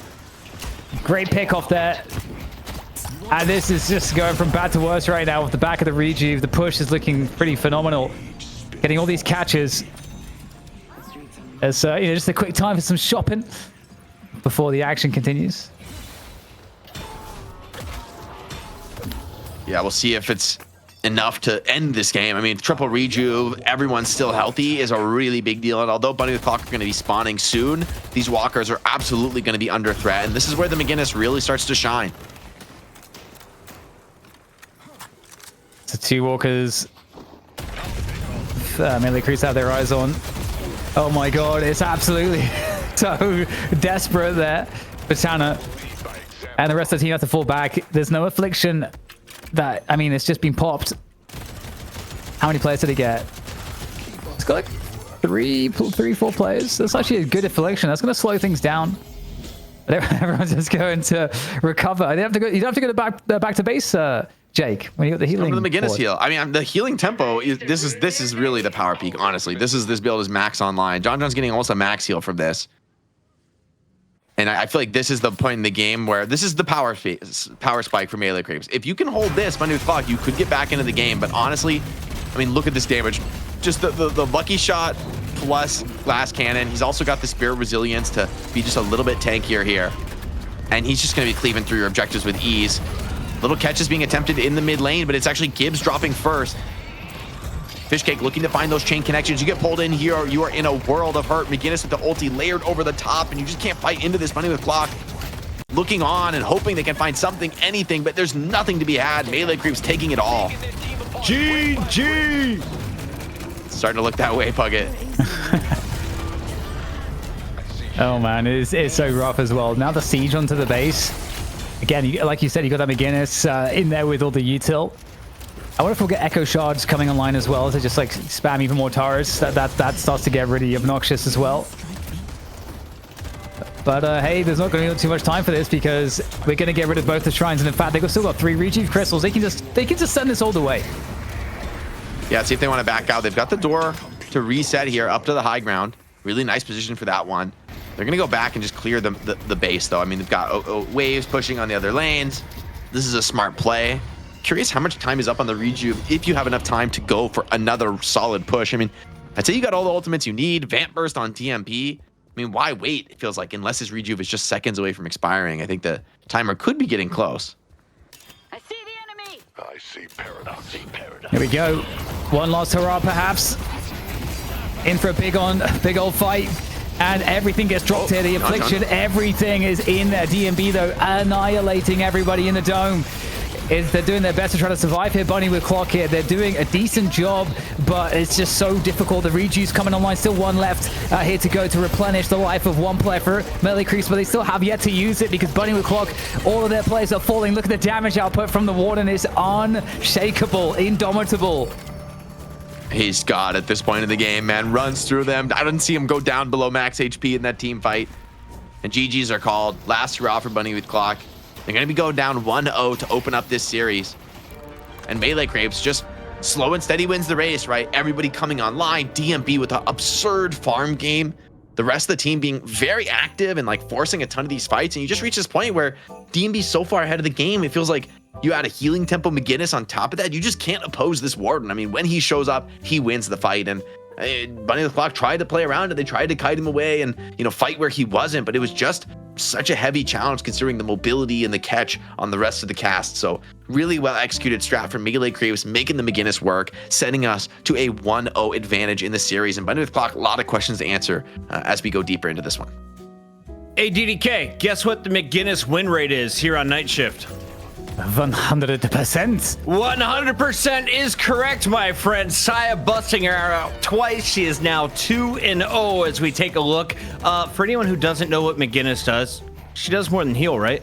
Great pick off there. And this is just going from bad to worse right now with the back of the rejuve. The push is looking pretty phenomenal. Getting all these catches. As you know, just a quick time for some shopping before the action continues. Yeah, we'll see if it's enough to end this game. I mean, triple rejuve, everyone's still healthy is a really big deal. And although Bunny the Clock are going to be spawning soon, these Walkers are absolutely going to be under threat. And this is where the McGinnis really starts to shine. So 2 Walkers. Melee creeps have their eyes on. Oh my god, it's absolutely so desperate there for Tanner. And the rest of the team have to fall back. There's no affliction. That, I mean, it's just been popped. How many players did he get? It's got like 3, 4 players. That's actually a good affliction. That's going to slow things down. But everyone's just going to recover. They have to go. You don't have to go back to base, Jake, when you got the healing. From the McGinnis board. heal. I mean, the healing tempo is this is really the power peak. Honestly, this build is max online. John John's getting almost a max heal from this. And I feel like this is the point in the game where this is the power spike for melee creeps. If you can hold this Bunny with Clock, you could get back into the game. But honestly, I mean, look at this damage. Just the lucky shot plus glass cannon. He's also got the spirit resilience to be just a little bit tankier here. And he's just going to be cleaving through your objectives with ease. Little catches being attempted in the mid lane, but it's actually Gibbs dropping first. Fishcake looking to find those chain connections. You get pulled in here, you are in a world of hurt. McGinnis with the ulti layered over the top, and you just can't fight into this Bunny with Clock. Looking on and hoping they can find something, anything, but there's nothing to be had. Melee Creeps taking it all. GG! Starting to look that way, Puckett. Oh man, it's so rough as well. Now the siege onto the base. Again, like you said, you got that McGinnis in there with all the util. I wonder if we'll get Echo Shards coming online as well to just like spam even more turrets. That starts to get really obnoxious as well. But hey, there's not going to be too much time for this because we're going to get rid of both the shrines. And in fact, they've still got 3 Rejuve crystals. They can just send this all the way. Yeah, see if they want to back out. They've got the door to reset here up to the high ground. Really nice position for that one. They're going to go back and just clear the base, though. I mean, they've got waves pushing on the other lanes. This is a smart play. Curious how much time is up on the Rejuve if you have enough time to go for another solid push. I mean, I'd say you got all the ultimates you need. Vamp Burst on DMP. I mean, why wait? It feels like unless his Rejuve is just seconds away from expiring, I think the timer could be getting close. I see the enemy. I see paradox. Here we go. One last hurrah, perhaps. In for a big old fight. And everything gets dropped here. The Affliction, everything is in there. DMB, though, annihilating everybody in the dome. They're doing their best to try to survive here. Bunny with Clock here. They're doing a decent job, but it's just so difficult. The Rejuve's coming online. Still one left here to go to replenish the life of one player for Melee Creeps, but they still have yet to use it because Bunny with Clock, all of their players are falling. Look at the damage output from the Warden. It's unshakable, indomitable. He's got at this point in the game, man. Runs through them. I didn't see him go down below max HP in that team fight. And GGs are called. Last hurrah for Bunny with Clock. They're going to be going down 1-0 to open up this series. And Melee Crepes just slow and steady wins the race, right? Everybody coming online. DMB with an absurd farm game. The rest of the team being very active and like forcing a ton of these fights. And you just reach this point where DMB's so far ahead of the game, it feels like you add a healing tempo McGinnis on top of that. You just can't oppose this Warden. I mean, when he shows up, he wins the fight. And Bunny the Clock tried to play around it. They tried to kite him away and, you know, fight where he wasn't, but it was just such a heavy challenge considering the mobility and the catch on the rest of the cast. So really well executed strat from Melee Creeps, making the McGinnis work, sending us to a 1-0 advantage in the series. And Bunny the Clock, a lot of questions to answer as we go deeper into this one. Hey, DDK, guess what the McGinnis win rate is here on Night Shift? 100%. 100% is correct, my friend. Saya busting her out twice. She is now 2-0 as we take a look. For anyone who doesn't know what McGinnis does, she does more than heal, right?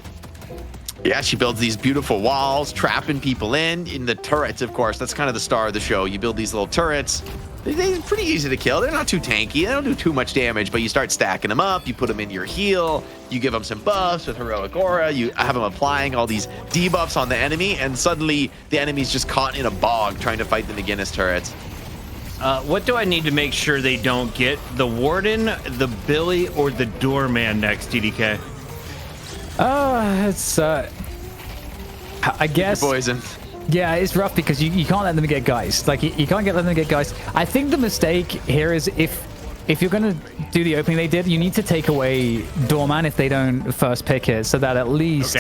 Yeah, she builds these beautiful walls, trapping people in the turrets, of course. That's kind of the star of the show. You build these little turrets. They're pretty easy to kill. They're not too tanky. They don't do too much damage, but you start stacking them up. You put them in your heal. You give them some buffs with Heroic Aura. You have them applying all these debuffs on the enemy, and suddenly the enemy's just caught in a bog trying to fight the McGinnis turrets. What do I need to make sure they don't get? The Warden, the Billy, or the Doorman next, DDK? It's I guess Poison. Yeah, it's rough because you can't let them get guys. Like you can't let them get guys. I think the mistake here is if you're gonna do the opening they did, you need to take away Doorman if they don't first pick it, so that at least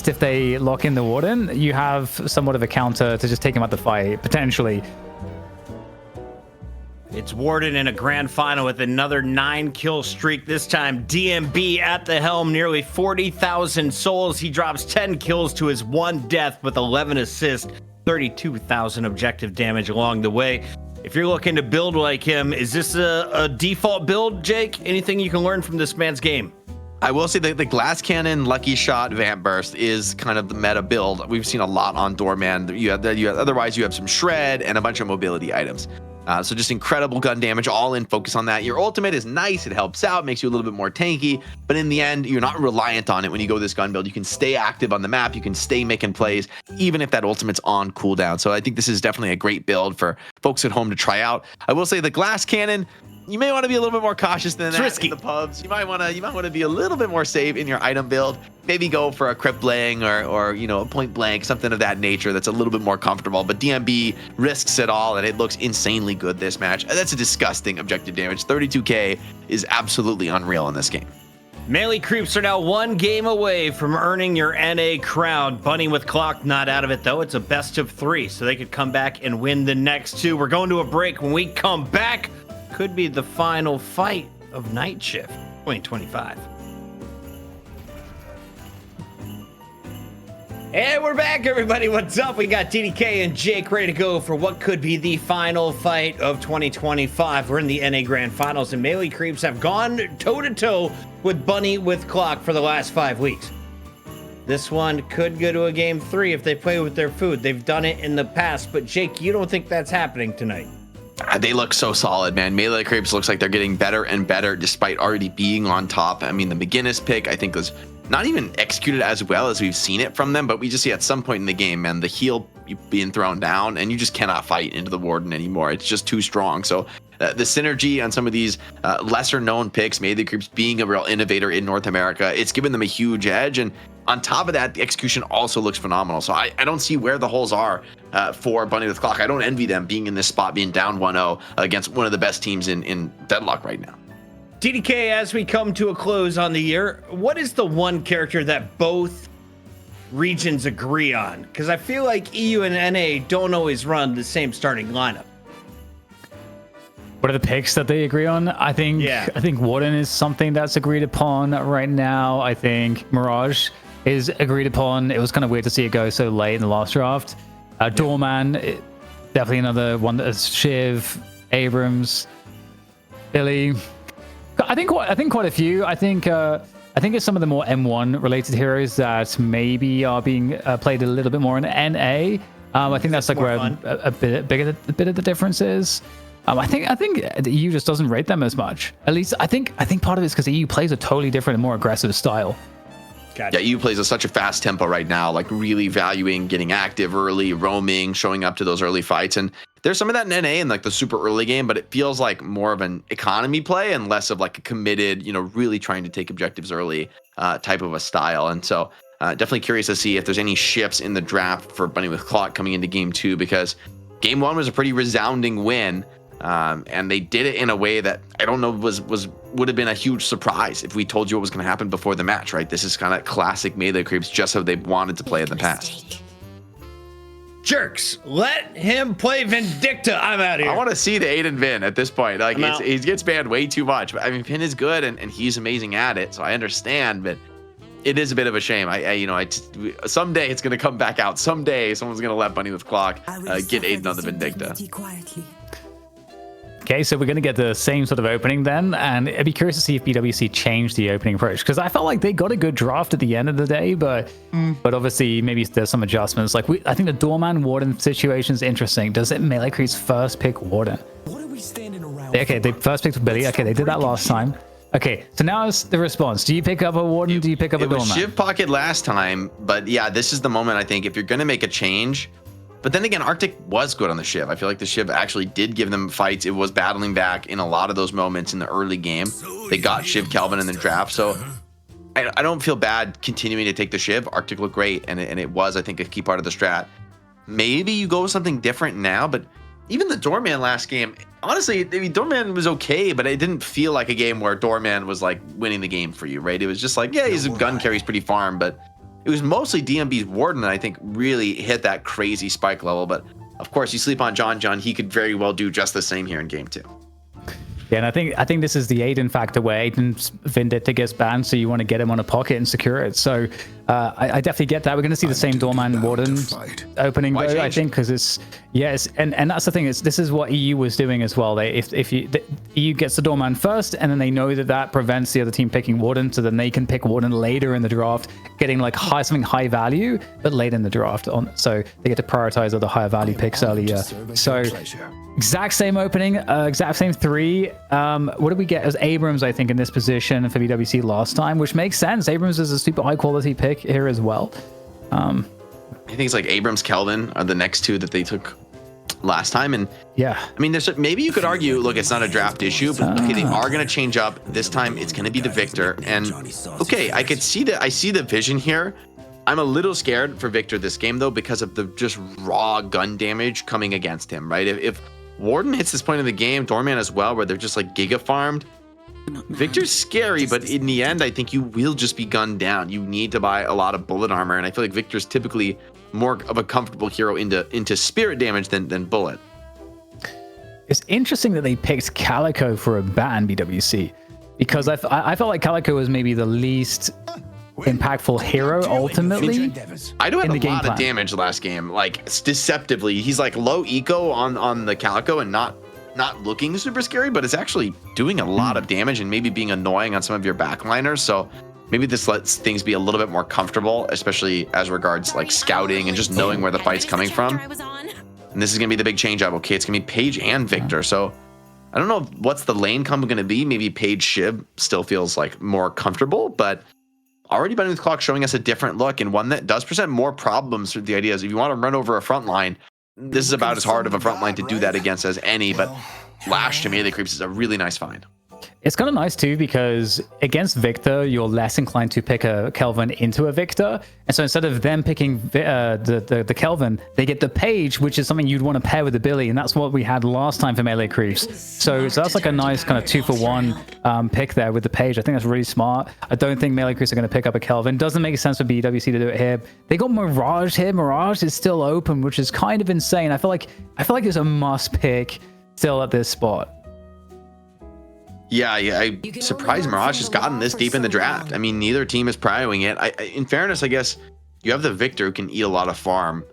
if they lock in the Warden, you have somewhat of a counter to just take him out the fight potentially. It's Warden in a grand final with another 9-kill streak. This time, DMB at the helm, nearly 40,000 souls. He drops 10 kills to his 1 death with 11 assists, 32,000 objective damage along the way. If you're looking to build like him, is this a default build, Jake? Anything you can learn from this man's game? I will say that the Glass Cannon, Lucky Shot, Vamp Burst is kind of the meta build. We've seen a lot on Doorman. Otherwise, you have some Shred and a bunch of mobility items. So just incredible gun damage, all in, focus on that. Your ultimate is nice, it helps out, makes you a little bit more tanky, but in the end, you're not reliant on it when you go this gun build. You can stay active on the map, you can stay making plays, even if that ultimate's on cooldown. So I think this is definitely a great build for folks at home to try out. I will say the Glass Cannon, you may want to be a little bit more cautious than that risky. In the pubs. You might want to be a little bit more safe in your item build. Maybe go for a crippling or you know, a point blank, something of that nature that's a little bit more comfortable. But DMB risks it all, and it looks insanely good this match. That's a disgusting objective damage. 32k is absolutely unreal in this game. Melee Creeps are now 1 game away from earning your NA crown. Bunny with Clock not out of it, though. It's a best of 3, so they could come back and win the next 2. We're going to a break. When we come back, could be the final fight of Night Shift 2025. And we're back, everybody. What's up? We got TDK and Jake ready to go for what could be the final fight of 2025. We're in the NA Grand Finals, and Melee Creeps have gone toe-to-toe with Bunny with Clock for the last 5 weeks. This one could go to a game 3 if they play with their food. They've done it in the past, but Jake, you don't think that's happening tonight? They look so solid, man. Melee Creeps looks like they're getting better and better despite already being on top. I mean, the McGinnis pick, I think, was not even executed as well as we've seen it from them, but we just see at some point in the game, man, the heal being thrown down and you just cannot fight into the Warden anymore. It's just too strong. So the synergy on some of these lesser known picks, Melee Creeps being a real innovator in North America, it's given them a huge edge. And on top of that, the execution also looks phenomenal. So I don't see where the holes are for Bunny with Clock. I don't envy them being in this spot, being down 1-0 against one of the best teams in Deadlock right now. TDK, as we come to a close on the year, what is the one character that both regions agree on? Because I feel like EU and NA don't always run the same starting lineup. What are the picks that they agree on? I think Warden is something that's agreed upon right now. I think Mirage is agreed upon. It was kind of weird to see it go so late in the last draft. Doorman, definitely another one that's Shiv, Abrams, Billy. I think quite a few. I think it's some of the more M1 related heroes that maybe are being played a little bit more in NA. I think that's like where a bit of the difference is. I think the EU just doesn't rate them as much. At least I think part of it's because the EU plays a totally different and more aggressive style. Gotcha. Yeah, EU plays such a fast tempo right now, like really valuing getting active early, roaming, showing up to those early fights. And there's some of that in NA in like the super early game, but it feels like more of an economy play and less of like a committed, really trying to take objectives early type of a style. And so definitely curious to see if there's any shifts in the draft for Bunny with Clock coming into game 2, because game 1 was a pretty resounding win. And they did it in a way that I don't know would have been a huge surprise if we told you what was going to happen before the match, right? This is kind of classic Melee Creeps, just how they wanted to play in the past. Jerks, let him play Vindicta. I'm out of here. I want to see the Aiden Vin at this point. Like he gets banned way too much. But I mean, Vin is good and he's amazing at it, so I understand. But it is a bit of a shame. Someday it's going to come back out. Someday someone's going to let Bunny with Clock get Aiden on the Vindicta. Okay, so we're going to get the same sort of opening then, and I'd be curious to see if BWC changed the opening approach, because I felt like they got a good draft at the end of the day, but obviously maybe there's some adjustments. Like I think the Doorman Warden situation is interesting. Does it Melee Creeps first pick Warden? What are we standing around Okay, they first picked Billy. Okay, they did that last time. Okay, so now is the response. Do you pick up a Warden? Do you pick up a Doorman? It was Shiv Pocket last time, but yeah, this is the moment I think if you're going to make a change. But then again, Arctic was good on the Shiv. I feel like the Shiv actually did give them fights. It was battling back in a lot of those moments in the early game. They got Shiv Kelvin in the draft. So I don't feel bad continuing to take the Shiv. Arctic looked great, and it was, I think, a key part of the strat. Maybe you go with something different now, but even the Doorman last game, honestly, I mean, Doorman was okay, but it didn't feel like a game where Doorman was like winning the game for you, right? It was just like, yeah, he's a gun carry, he's pretty farm, but it was mostly DMB's Warden that I think really hit that crazy spike level. But of course, you sleep on John, he could very well do just the same here in game 2. Yeah, and I think this is the Aiden factor where Aiden's Vindicta gets banned, so you want to get him on a pocket and secure it. So I definitely get that. We're going to see the same Doorman Warden opening, though, I think, because and that's the thing, is this is what EU was doing as well. EU gets the Doorman first, and then they know that prevents the other team picking Warden, so then they can pick Warden later in the draft, getting like something high value, but late in the draft. So they get to prioritize other higher value picks earlier. So exact same opening, exact same 3. What did we get as Abrams, I think, in this position for BWC last time, which makes sense. Abrams is a super high quality pick here as well. I think it's like Abrams, Kelvin are the next 2 that they took last time. And yeah, I mean, maybe you could argue, look, it's not a draft issue, but okay, they are going to change up. This time it's going to be the Victor. And okay, I see the vision here. I'm a little scared for Victor this game, though, because of the just raw gun damage coming against him, right? If Warden hits this point in the game, Doorman as well, where they're just like giga farmed, Victor's scary, but in the end, I think you will just be gunned down. You need to buy a lot of bullet armor, and I feel like Victor's typically more of a comfortable hero into spirit damage than bullet. It's interesting that they picked Calico for a ban BWC, because I felt like Calico was maybe the least impactful hero ultimately. I do have in a the game lot plan. of damage last game, like deceptively. He's like low eco on the Calico and not looking super scary, but it's actually doing a lot of damage and maybe being annoying on some of your backliners. So maybe this lets things be a little bit more comfortable, especially as regards like scouting and just knowing where the fight's coming from. And this is gonna be the big change up. Okay, it's gonna be Paige and Victor. So I don't know what's the lane combo gonna be. Maybe Paige Shiv still feels like more comfortable, but already Bunny with Clock showing us a different look and one that does present more problems. The idea is if you want to run over a front line, this is about as hard of a front line to do that against as any, but Lash to melee creeps is a really nice find. It's kind of nice too, because against Victor, you're less inclined to pick a Kelvin into a Victor. And so instead of them picking the Kelvin, they get the Page, which is something you'd want to pair with the Billy. And that's what we had last time for melee creeps. So that's like a nice kind of 2-for-1 pick there with the Page. I think that's really smart. I don't think melee creeps are going to pick up a Kelvin. Doesn't make sense for BWC to do it here. They got Mirage here. Mirage is still open, which is kind of insane. I feel like it's a must pick still at this spot. Yeah, I'm surprised Mirage has gotten this deep in the draft. I mean, neither team is prioing it. In fairness, I guess you have the Victor who can eat a lot of farm,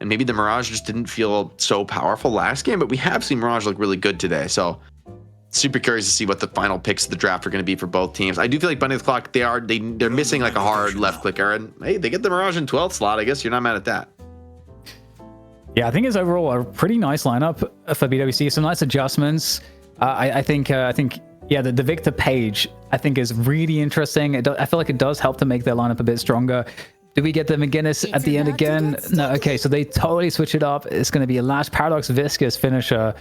and maybe the Mirage just didn't feel so powerful last game, but we have seen Mirage look really good today. So super curious to see what the final picks of the draft are going to be for both teams. I do feel like Bunny with Clock, they're missing like a hard left clicker, and hey, they get the Mirage in 12th slot. I guess you're not mad at that. Yeah, I think it's overall a pretty nice lineup for BWC. Some nice adjustments. I think yeah, the Victor Page I think is really interesting. I feel like it does help to make their lineup a bit stronger. Do we get the McGinnis at the end again? No. Okay, so they totally switch it up. It's going to be a Lash Paradox Viscous finisher.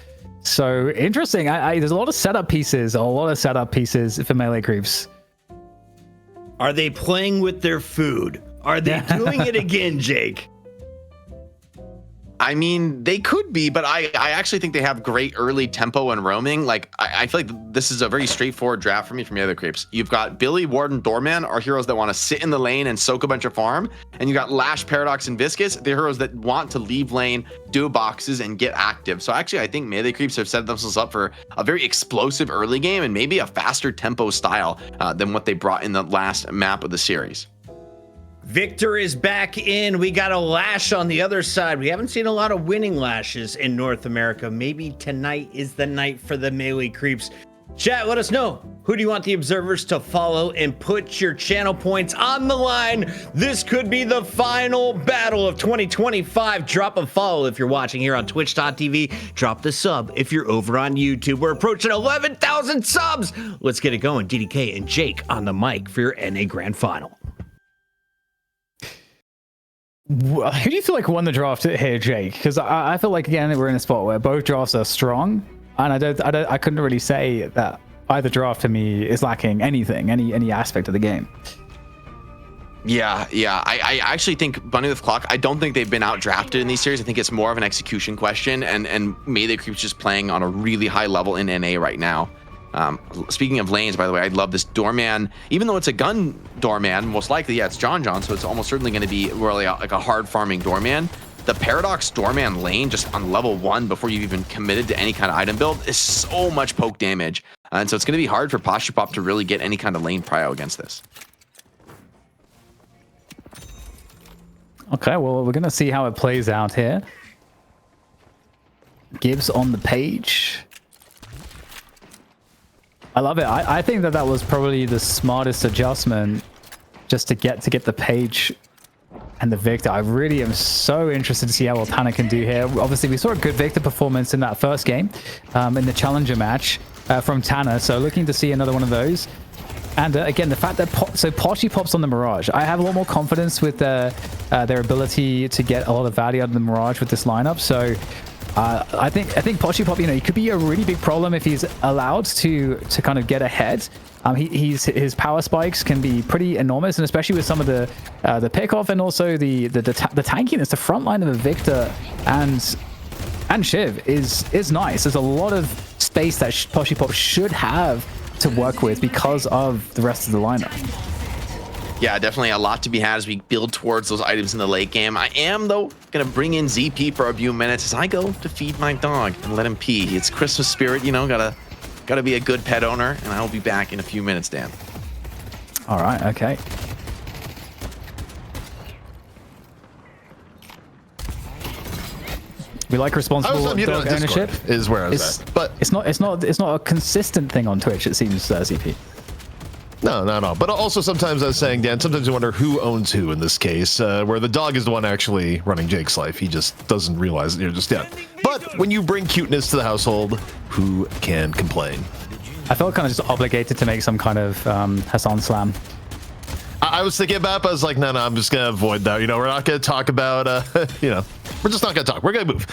So interesting. There's a lot of setup pieces for melee creeps. Are they playing with their food? Are they doing it again, Jake? I mean, they could be, but I actually think they have great early tempo and roaming. Like, I feel like this is a very straightforward draft for me from the other creeps. You've got Billy, Warden, Doorman are heroes that want to sit in the lane and soak a bunch of farm. And you got Lash, Paradox, and Viscous. They're heroes that want to leave lane, do boxes, and get active. So actually, I think melee creeps have set themselves up for a very explosive early game and maybe a faster tempo style than what they brought in the last map of the series. Victor is back in. We got a Lash on the other side. We haven't seen a lot of winning Lashes in North America. Maybe tonight is the night for the melee creeps. Chat, let us know. Who do you want the observers to follow, and put your channel points on the line. This could be the final battle of 2025. Drop a follow if you're watching here on twitch.tv. Drop the sub if you're over on YouTube. We're approaching 11,000 subs. Let's get it going. DDK and Jake on the mic for your NA Grand Final. Who do you feel like won the draft here, Jake? Because I feel like, again, we're in a spot where both drafts are strong, and I couldn't really say that either draft to me is lacking anything, any aspect of the game. Yeah. I actually think Bunny with Clock, I don't think they've been out drafted in these series. I think it's more of an execution question, and melee creeps just playing on a really high level in NA right now. Speaking of lanes, by the way, I love this Doorman. Even though it's a gun Doorman, most likely, yeah, it's John, so it's almost certainly going to be really like a hard farming Doorman. The Paradox Doorman lane just on level 1 before you've even committed to any kind of item build is so much poke damage. And so it's going to be hard for Posture Pop to really get any kind of lane prio against this. Okay, well, we're going to see how it plays out here. Gibbs on the Page. I love it. I think that was probably the smartest adjustment, just to get the Page and the Victor. I really am so interested to see how well Tana can do here. Obviously, we saw a good Victor performance in that first game, in the Challenger match from Tana. So looking to see another one of those. And again, the fact that Pochi pops on the Mirage, I have a lot more confidence with their ability to get a lot of value out of the Mirage with this lineup. So I think Pochi Pop, he could be a really big problem if he's allowed to kind of get ahead. His power spikes can be pretty enormous, and especially with some of the pickoff and also the tankiness, the front line of the Victor and Shiv is nice. There's a lot of space that Pochi Pop should have to work with because of the rest of the lineup. Yeah, definitely a lot to be had as we build towards those items in the late game. I am, though, going to bring in ZP for a few minutes as I go to feed my dog and let him pee. It's Christmas spirit, you know, gotta be a good pet owner, and I'll be back in a few minutes, Dan. All right, okay. We like responsible dog ownership. Is where I was at. But it's not a consistent thing on Twitch, it seems, ZP. no, not at all. But also sometimes I was saying, Dan, sometimes you wonder who owns who in this case, where the dog is the one actually running Jake's life. He just doesn't realize it. You're just But when you bring cuteness to the household, who can complain? I felt kind of just obligated to make some kind of Hassan slam. I was thinking about it, but I was like, no, I'm just going to avoid that. You know, we're not going to talk about, you know, we're just not going to talk. We're going to move.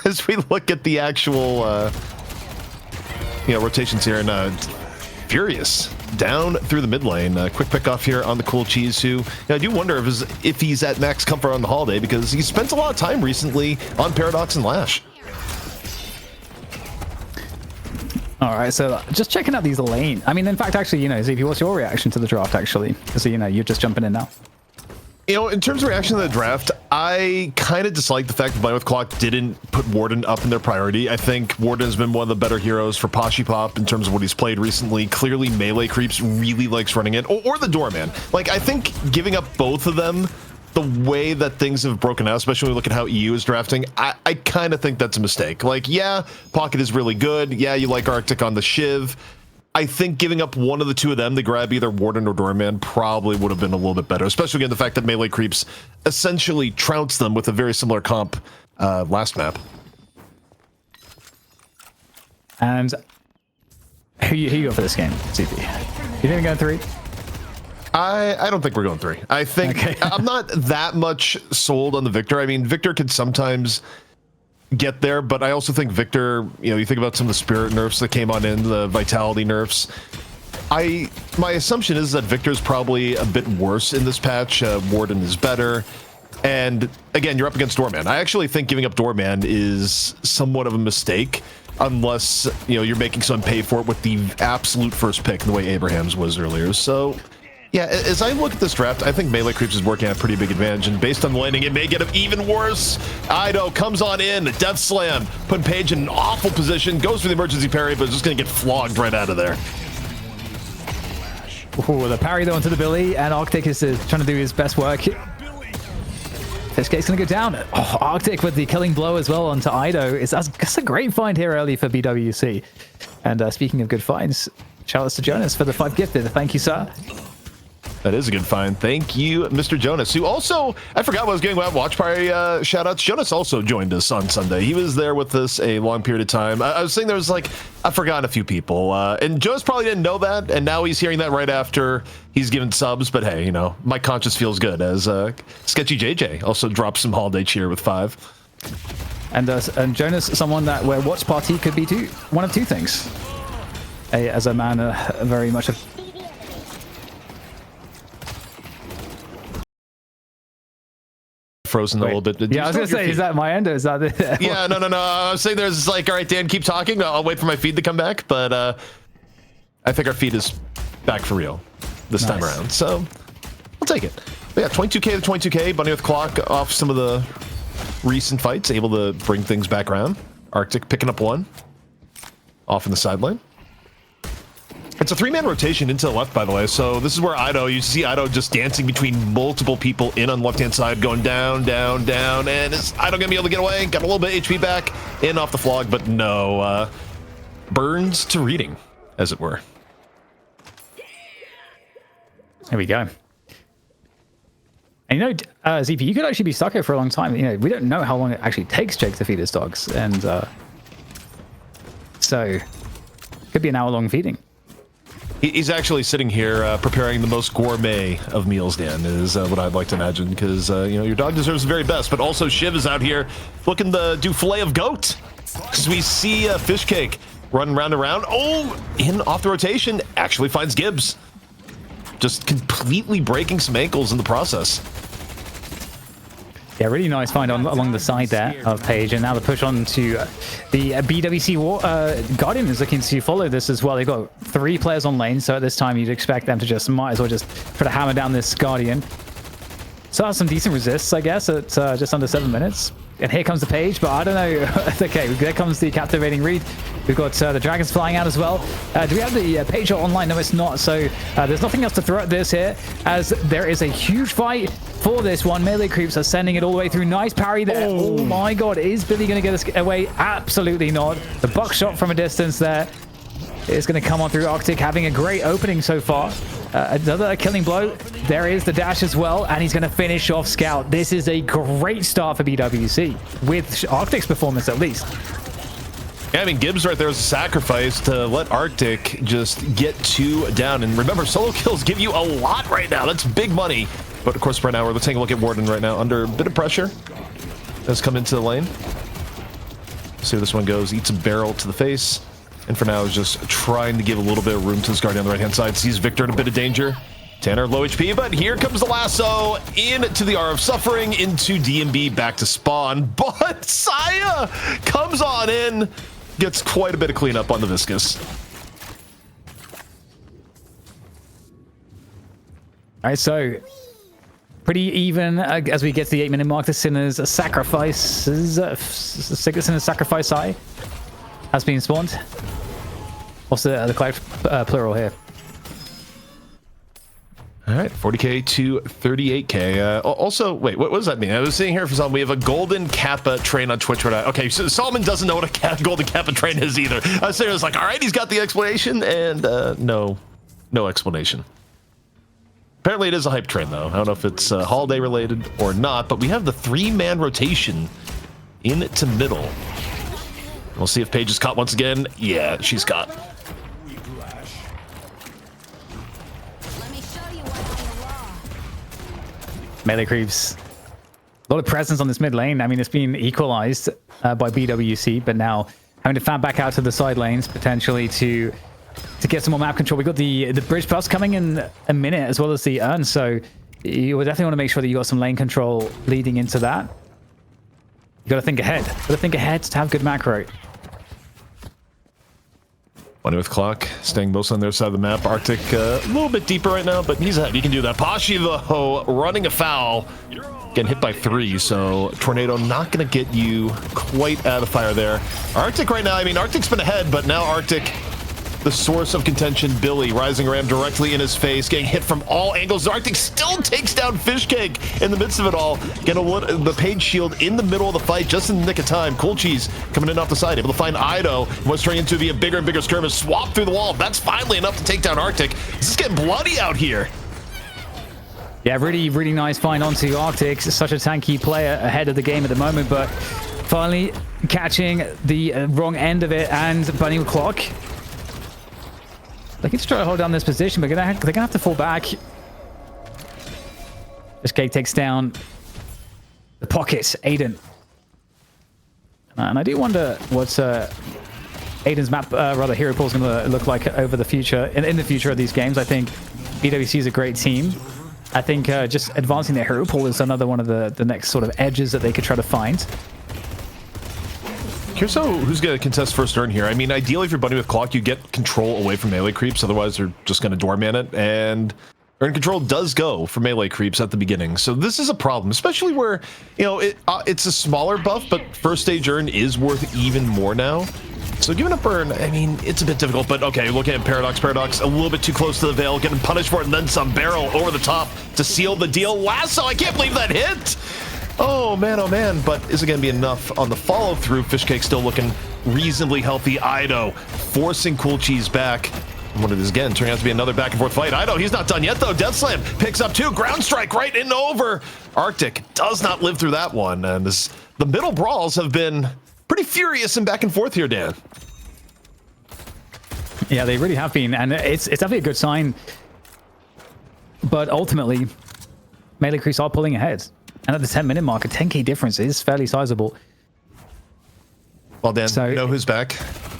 As we look at the actual, you know, rotations here, and Furious down through the mid lane. Quick pick off here on the Cool Cheese, who, you know, I do wonder if he's at max comfort on the holiday, because he spent a lot of time recently on Paradox and Lash. All right, so just checking out these lanes. I mean, in fact, actually, you know, ZP, what's your reaction to the draft, actually? So, you know, you're just jumping in now. You know, in terms of reaction to the draft, I kind of dislike the fact that Blind with Clock didn't put Warden up in their priority. I think Warden has been one of the better heroes for Poshy Pop in terms of what he's played recently. Clearly, Melee Creeps really likes running it, or the Doorman. Like, I think giving up both of them, the way that things have broken out, especially when we look at how EU is drafting, I kind of think that's a mistake. Like, yeah, Pocket is really good. Yeah, you like Arctic on the Shiv. I think giving up one of the two of them to grab either Warden or Doorman probably would have been a little bit better, especially given the fact that Melee Creeps essentially trounced them with a very similar comp last map. And who you got for this game, ZP? You think we're going 3? I don't think we're going 3. I think Okay. I'm not that much sold on the Victor. I mean, Victor could sometimes get there, but I also think Victor, you know, you think about some of the spirit nerfs that came on in, the vitality nerfs. My assumption is that Victor's probably a bit worse in this patch. Warden is better. And again, you're up against Doorman. I actually think giving up Doorman is somewhat of a mistake, unless, you know, you're making someone pay for it with the absolute first pick, the way Abraham's was earlier. So yeah, as I look at this draft, I think Melee Creeps is working at a pretty big advantage, and based on the landing, it may get him even worse. Ido comes on in, Death Slam, putting Paige in an awful position, goes for the emergency parry, but is just going to get flogged right out of there. Ooh, the parry though onto the Billy, and Arctic is trying to do his best work. This gate's going to go down. Oh, Arctic with the killing blow as well onto Ido. That's a great find here early for BWC. And speaking of good finds, shout outs to Jonas for the 5 gifted. Thank you, sir. That is a good find. Thank you, Mr. Jonas, who also, I forgot what I was getting about watch party shout-outs. Jonas also joined us on Sunday. He was there with us a long period of time. I was saying there was like, I've forgotten a few people. And Jonas probably didn't know that, and now he's hearing that right after he's given subs. But hey, you know, my conscience feels good as Sketchy JJ also dropped some holiday cheer with 5. And Jonas, someone that where watch party could be one of two things. As a man, very much a frozen a little bit. Yeah, I was gonna say, is that my end or is that it? Yeah, no. I was saying there's like, all right, Dan, keep talking. I'll wait for my feed to come back, but I think our feed is back for real this time around. So I'll take it. But yeah, 22K to 22K. Bunny with Clock off some of the recent fights, able to bring things back around. Arctic picking up one off in the sideline. It's a 3-man rotation into the left, by the way. So this is where Ido, you see Ido just dancing between multiple people in on the left-hand side, going down, down, down. And is Ido gonna be able to get away? Got a little bit of HP back, in off the flog, but no. Burns to reading, as it were. There we go. And you know, ZP, you could actually be stuck here for a long time. You know, we don't know how long it actually takes Jake to feed his dogs. And so, could be an hour-long feeding. He's actually sitting here preparing the most gourmet of meals, Dan, is what I'd like to imagine, because, you know, your dog deserves the very best, but also Shiv is out here looking to do filet of goat. As we see Fish Cake run round and round. Oh, in off the rotation, actually finds Gibbs. Just completely breaking some ankles in the process. Yeah, really nice find along the side there of Page, and now the push on to the BWC Guardian is looking to follow this as well. They've got 3 players on lane, so at this time you'd expect them to might as well just try to hammer down this Guardian. So some decent resists, I guess, at just under 7 minutes. And here comes the Page, but I don't know. Okay, there comes the captivating read. We've got the dragons flying out as well. Do we have the Page online? No, it's not. So there's nothing else to throw at this here, as there is a huge fight for this one. Melee creeps are sending it all the way through. Nice parry there. Oh my god, is Billy going to get this away? Absolutely not. The buckshot from a distance there is going to come on through. Arctic having a great opening so far. Another killing blow. There is the dash as well, and he's going to finish off Scout. This is a great start for BWC, with Arctic's performance at least. Yeah, I mean, Gibbs right there is a sacrifice to let Arctic just get 2 down. And remember, solo kills give you a lot right now. That's big money. But of course, right now, we're taking a look at Warden right now under a bit of pressure. Has come into the lane. See how this one goes. Eats a barrel to the face. And for now, is just trying to give a little bit of room to this Guardian on the right-hand side. Sees Victor in a bit of danger. Tanner low HP, but here comes the lasso into the R of Suffering, into DMB, back to spawn. But Saya comes on in, gets quite a bit of cleanup on the Viscous. All right, so pretty even as we get to the 8-minute mark. The Sinner's sacrifices, Sinner's sacrifice Sai has been spawned. What's the correct plural here? All right, 40k to 38k. Also, wait, what does that mean? I was sitting here for something. We have a golden Kappa train on Twitch right now. Okay, so Solomon doesn't know what a golden Kappa train is either. I was sitting there, like, all right, he's got the explanation, and no explanation. Apparently, it is a hype train, though. I don't know if it's holiday related or not, but we have the 3-man rotation into middle. We'll see if Paige is caught once again. Yeah, she's caught. Melee creeps. A lot of presence on this mid lane. I mean, it's been equalized by BWC, but now having to fan back out to the side lanes, potentially to get some more map control. We got the bridge plus coming in a minute, as well as the urn, so you would definitely want to make sure that you got some lane control leading into that. You got to think ahead. Got to think ahead to have good macro. Bunny with Clock, staying mostly on their side of the map. Arctic a little bit deeper right now, but he's ahead. He can do that. Pashi, though, running afoul. Getting hit by 3, so Tornado not going to get you quite out of fire there. Arctic right now, I mean, Arctic's been ahead, but now Arctic, the source of contention, Billy, rising ram directly in his face, getting hit from all angles. Arctic still takes down Fishcake in the midst of it all. Getting the Page shield in the middle of the fight, just in the nick of time. Cool Cheese coming in off the side, able to find Ido. What's turning into be a bigger and bigger skirmish. Swap through the wall. That's finally enough to take down Arctic. This is getting bloody out here. Yeah, really nice find onto Arctic. Such a tanky player ahead of the game at the moment, but finally catching the wrong end of it. And Bunny with Clock, they can try to hold down this position, but they're gonna have to fall back. This cake takes down the pocket, Aiden. And I do wonder what Aiden's map, rather hero pool, is going to look like over the future. In the future of these games, I think BWC is a great team. I think just advancing their hero pool is another one of the next sort of edges that they could try to find. Here's who's going to contest first turn here. I mean, ideally, if you're Bunny with Clock, you get control away from melee creeps. Otherwise, they're just going to doorman it. And earn control does go for melee creeps at the beginning. So this is a problem, especially where, you know, it's a smaller buff, but first stage earn is worth even more now. So giving up earn, I mean, it's a bit difficult, but okay, looking at Paradox, a little bit too close to the veil, getting punished for it, and then some barrel over the top to seal the deal. Lasso, I can't believe that hit! Oh man, but is it going to be enough on the follow-through? Fishcake still looking reasonably healthy. Ido forcing Cool Cheese back. And what it is again, turning out to be another back-and-forth fight. Ido, he's not done yet, though. Death Slam picks up 2. Ground Strike right in over. Arctic does not live through that one. And the middle brawls have been pretty furious and back and forth here, Dan. Yeah, they really have been. And it's definitely a good sign. But ultimately, melee creeps are pulling ahead. And at the 10-minute mark, a 10k difference is fairly sizable. Well, Dan, so, you know who's back?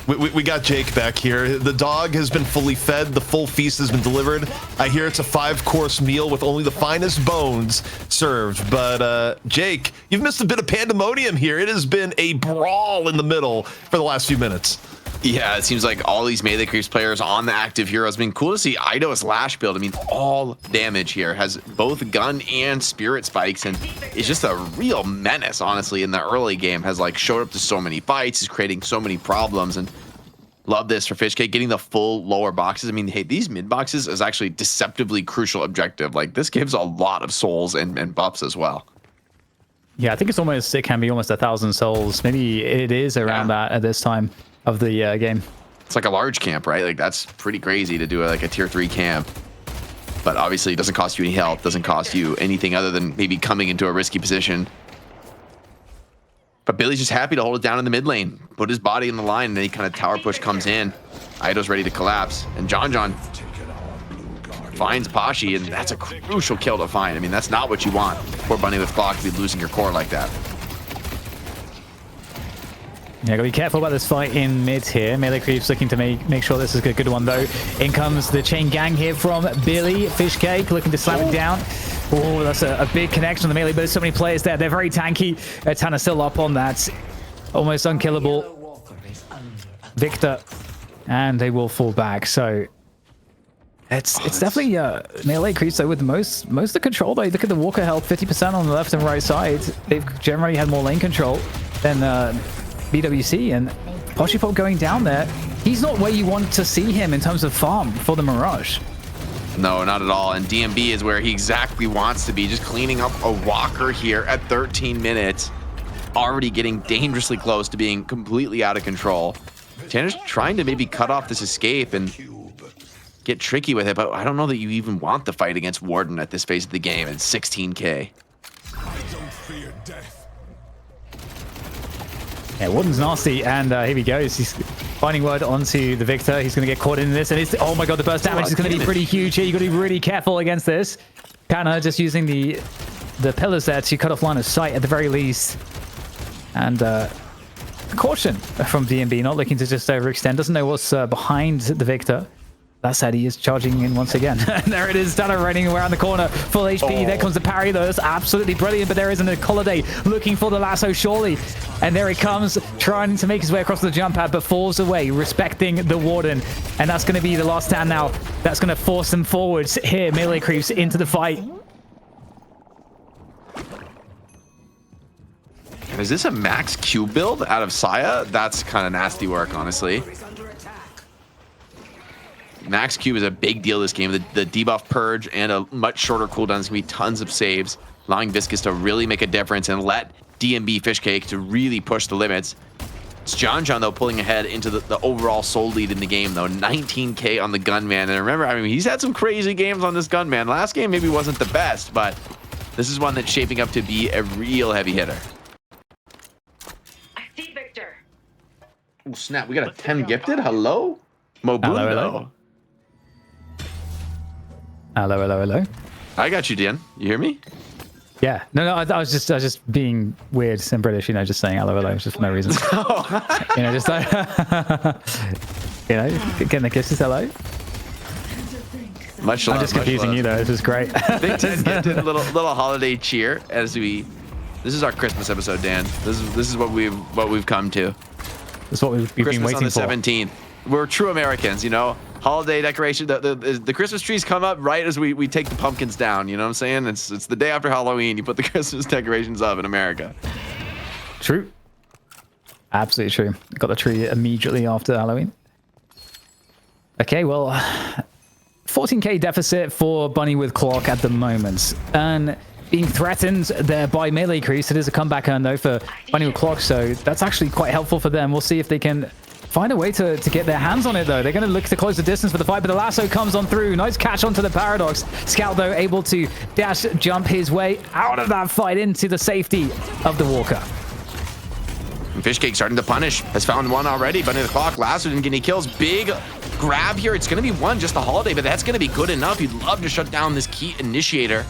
We got Jake back here. The dog has been fully fed. The full feast has been delivered. I hear it's a 5-course meal with only the finest bones served. But Jake, you've missed a bit of pandemonium here. It has been a brawl in the middle for the last few minutes. Yeah, it seems like all these melee creeps players on the active heroes. I mean, cool to see Ido's Lash build. I mean, all damage here has both gun and spirit spikes, and is just a real menace, honestly, in the early game. Has like showed up to so many fights, is creating so many problems, and love this for Fishcake, getting the full lower boxes. I mean, hey, these mid boxes is actually deceptively crucial objective. Like, this gives a lot of souls and buffs as well. Yeah, I think it can be almost 1,000 souls. Maybe it is around that at this time of the game. It's like a large camp, right? Like, that's pretty crazy to do like a tier 3 camp. But obviously it doesn't cost you any health, doesn't cost you anything other than maybe coming into a risky position. But Billy's just happy to hold it down in the mid lane, put his body in the line, and then he kind of tower push comes in. Ido's ready to collapse, and John finds Pashi, and that's a crucial kill to find. I mean, that's not what you want. Poor Bunny with Clock to be losing your core like that. Yeah, gotta be careful about this fight in mid here. Melee Creeps looking to make sure this is a good one, though. In comes the chain gang here from Billy. Fishcake looking to slam it down. Oh, that's a big connection on the melee, but there's so many players there. They're very tanky. Tana still up on that. Almost unkillable. Victor. And they will fall back, so... It's definitely melee creeps though with most of the control though. Look at the Walker health, 50% on the left and right side. They've generally had more lane control than BWC, and Poshipop going down there. He's not where you want to see him in terms of farm for the Mirage. No, not at all. And DMB is where he exactly wants to be, just cleaning up a walker here at 13 minutes. Already getting dangerously close to being completely out of control. Tanner's trying to maybe cut off this escape and get tricky with it, but I don't know that you even want the fight against Warden at this phase of the game at 16k. Yeah, Warden's nasty, and here he goes. He's finding word onto the Victor. He's going to get caught in this, and it's, oh my god, the burst damage is going to be pretty huge here. You've got to be really careful against this. Kana just using the pillars there to cut off line of sight at the very least. And caution from DMB, not looking to just overextend. Doesn't know what's behind the Victor. That said, he is charging in once again. And there it is, Dana running around the corner. Full HP. There comes the parry, though. That's absolutely brilliant. But there isn't a Holiday looking for the lasso, surely. And there he comes, trying to make his way across the jump pad, but falls away, respecting the Warden. And that's going to be the last stand now. That's going to force them forwards here. Melee Creeps into the fight. Is this a max Q build out of Saya? That's kind of nasty work, honestly. Max Q is a big deal this game. The debuff purge and a much shorter cooldown is going to be tons of saves, allowing Viscous to really make a difference and let DMB Fishcake to really push the limits. It's John, though, pulling ahead into the overall soul lead in the game, though. 19k on the Gunman. And remember, I mean, he's had some crazy games on this Gunman. Last game maybe wasn't the best, but this is one that's shaping up to be a real heavy hitter. I see Victor. Oh, snap. We got a 10 gifted? Hello? Mobundo. Hello. Hello. I got you, Dan. You hear me? Yeah. No, I was just being weird and British, just saying hello, just for no reason. Just like, getting the kisses, hello. Much love. I'm just confusing you though. This is great. Big 10 gifted, little holiday cheer as we. This is our Christmas episode, Dan. This is what we've come to. That's what we've been waiting Christmas on the 17th. We're true Americans, Holiday decoration. The Christmas trees come up right as we take the pumpkins down. You know what I'm saying? It's the day after Halloween. You put the Christmas decorations up in America. True. Absolutely true. Got the tree immediately after Halloween. Okay, well, 14k deficit for Bunny with Clock at the moment, and being threatened there by melee creeps. It is a comeback earn though for Bunny with Clock, so that's actually quite helpful for them. We'll see if they can find a way to get their hands on it, though. They're going to look to close the distance for the fight, but the lasso comes on through. Nice catch onto the Paradox. Scout, though, able to dash jump his way out of that fight into the safety of the Walker. And Fishcake starting to punish. Has found one already, but in the Clock, lasso didn't get any kills. Big grab here. It's going to be one, just a Holiday, but that's going to be good enough. You'd love to shut down this key initiator.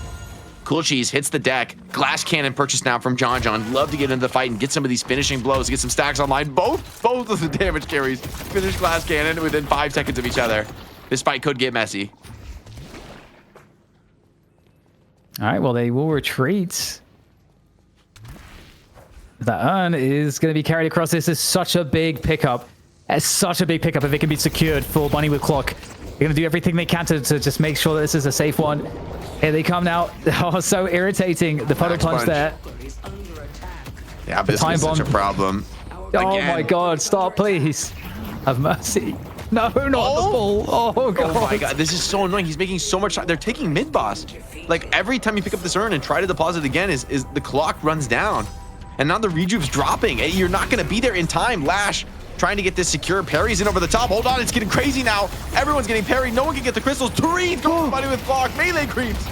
Cool Cheese hits the deck. Glass Cannon purchased now from John John. Love to get into the fight and get some of these finishing blows, get some stacks online. Both of the damage carries finish Glass Cannon within 5 seconds of each other. This fight could get messy. All right, well, they will retreat. That urn is going to be carried across. This is such a big pickup. It's such a big pickup if it can be secured for Bunny with Clock. They're going to do everything they can to just make sure that this is a safe one. Here they come now. Oh, so irritating. The puddle punch there. Yeah, this is such a problem. Oh my God, stop, please. Have mercy. No, not the ball. Oh God. Oh my God, this is so annoying. He's making so much. They're taking mid boss. Like every time you pick up this urn and try to deposit again, is the clock runs down. And now the rejuve's dropping. You're not going to be there in time. Lash trying to get this secure. Parries in over the top. Hold on, it's getting crazy now. Everyone's getting parried. No one can get the crystals. Three going Bunny with Clock. Melee creeps.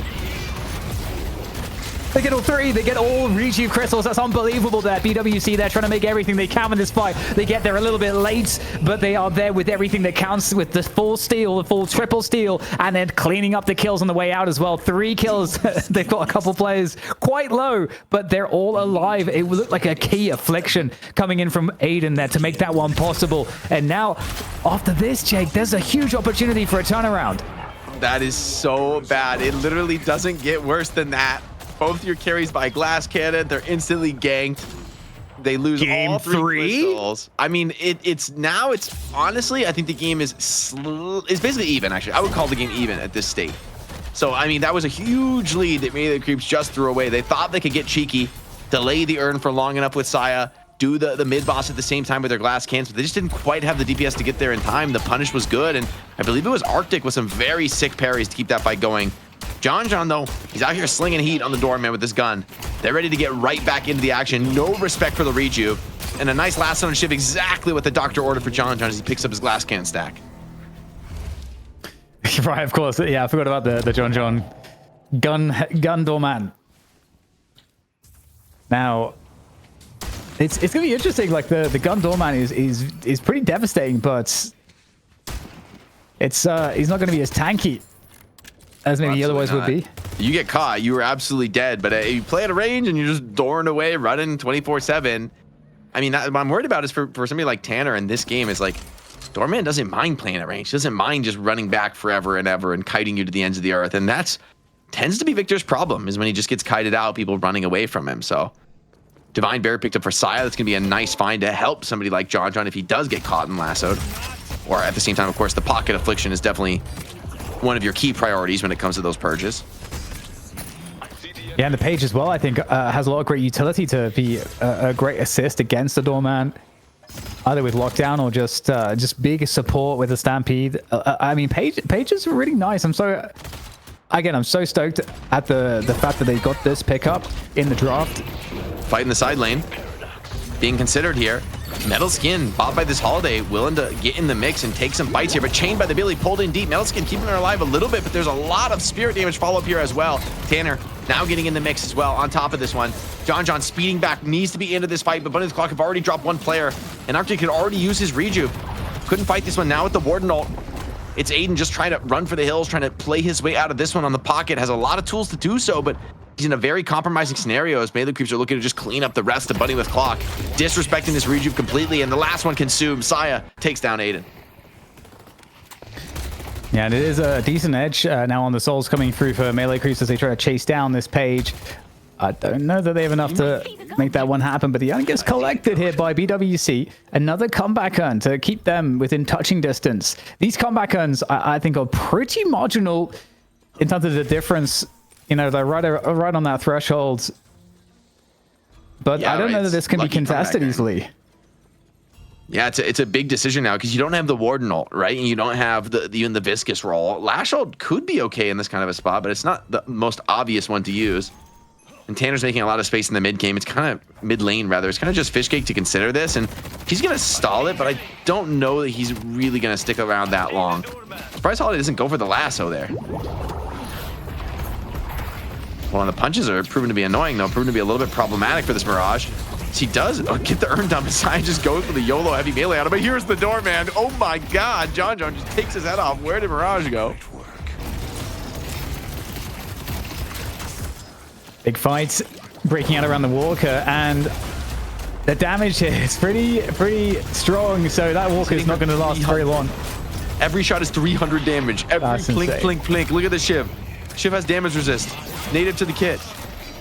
They get all 3. They get all rejuve crystals. That's unbelievable there. BWC, they're trying to make everything they can in this fight. They get there a little bit late, but they are there with everything that counts, with the full steal, the full triple steal, and then cleaning up the kills on the way out as well. 3 kills. They've got a couple players quite low, but they're all alive. It looked like a key affliction coming in from Aiden there to make that one possible. And now, after this, Jake, there's a huge opportunity for a turnaround. That is so bad. It literally doesn't get worse than that. Both your carries by Glass Cannon, they're instantly ganked. They lose all 3 crystals. I mean, it's honestly, I think the game is basically even, actually. I would call the game even at this state. So, I mean, that was a huge lead that Melee Creeps just threw away. They thought they could get cheeky, delay the urn for long enough with Saya, do the mid boss at the same time with their Glass Cans, but they just didn't quite have the DPS to get there in time. The punish was good, and I believe it was Arctic with some very sick parries to keep that fight going. John John, though, he's out here slinging heat on the doorman with his gun. They're ready to get right back into the action. No respect for the rejuve. And a nice last on shift, exactly what the doctor ordered for John John as he picks up his Glass Can stack. Right, of course. Yeah, I forgot about the John John gun doorman. Now, it's going to be interesting. Like, the gun doorman is pretty devastating, but it's he's not going to be as tanky as maybe otherwise would be. You get caught, you were absolutely dead. But you play at a range and you're just dooring away, running 24/7. I mean, what I'm worried about is for somebody like Tanner in this game is like, Doorman doesn't mind playing at range. He doesn't mind just running back forever and ever and kiting you to the ends of the earth. And that's tends to be Victor's problem, is when he just gets kited out, people running away from him. So Divine Bear picked up for Saya. That's going to be a nice find to help somebody like John John if he does get caught and lassoed. Or at the same time, of course, the Pocket Affliction is definitely one of your key priorities when it comes to those purges. Yeah, and the Page as well, I think, has a lot of great utility to be a great assist against the Doorman, either with lockdown or just big support with the Stampede. I mean, Page is really nice. I'm so stoked at the fact that they got this pickup in the draft. Fighting the side lane, being considered here. Metal Skin, bought by this Holiday, willing to get in the mix and take some bites here, but chained by the Billy, pulled in deep. Metal Skin keeping her alive a little bit, but there's a lot of spirit damage follow-up here as well. Tanner now getting in the mix as well on top of this one. John John speeding back, needs to be into this fight, but Bunny the Clock have already dropped one player, and Arctic could already use his rejuve. Couldn't fight this one now with the Warden ult. It's Aiden just trying to run for the hills, trying to play his way out of this one on the Pocket. Has a lot of tools to do so, but he's in a very compromising scenario as Melee Creeps are looking to just clean up the rest of Bunny with Clock. Disrespecting this rejuve completely, and the last one consumed. Saya takes down Aiden. Yeah, and it is a decent edge now on the souls coming through for Melee Creeps as they try to chase down this Page. I don't know that they have enough to make that one happen, but the urn gets collected here by BWC. Another comeback urn to keep them within touching distance. These comeback urns, I think, are pretty marginal in terms of the difference. You know, they're right on that threshold. But yeah, I don't know that this can be contested easily. Yeah, it's a big decision now because you don't have the Warden ult, right? And you don't have even the Viscous roll. Lash ult could be okay in this kind of a spot, but it's not the most obvious one to use. And Tanner's making a lot of space in the mid game. It's kind of mid lane, rather. It's kind of just Fishcake to consider this, and he's going to stall it, but I don't know that he's really going to stick around that long. Surprise Holiday doesn't go for the lasso there. Well, and the punches are proven to be annoying, though, proven to be a little bit problematic for this Mirage. He does get the urn dump aside, just goes for the YOLO heavy melee on him, but here's the Doorman. Oh my god, John John just takes his head off. Where did Mirage go? Big fight breaking out around the walker, and the damage here is pretty strong. So that walker is not going to last very long. Every shot is 300 damage. Every That's plink, insane. plink, plink. Look at the Shiv. Shiv has damage resist. Native to the kit.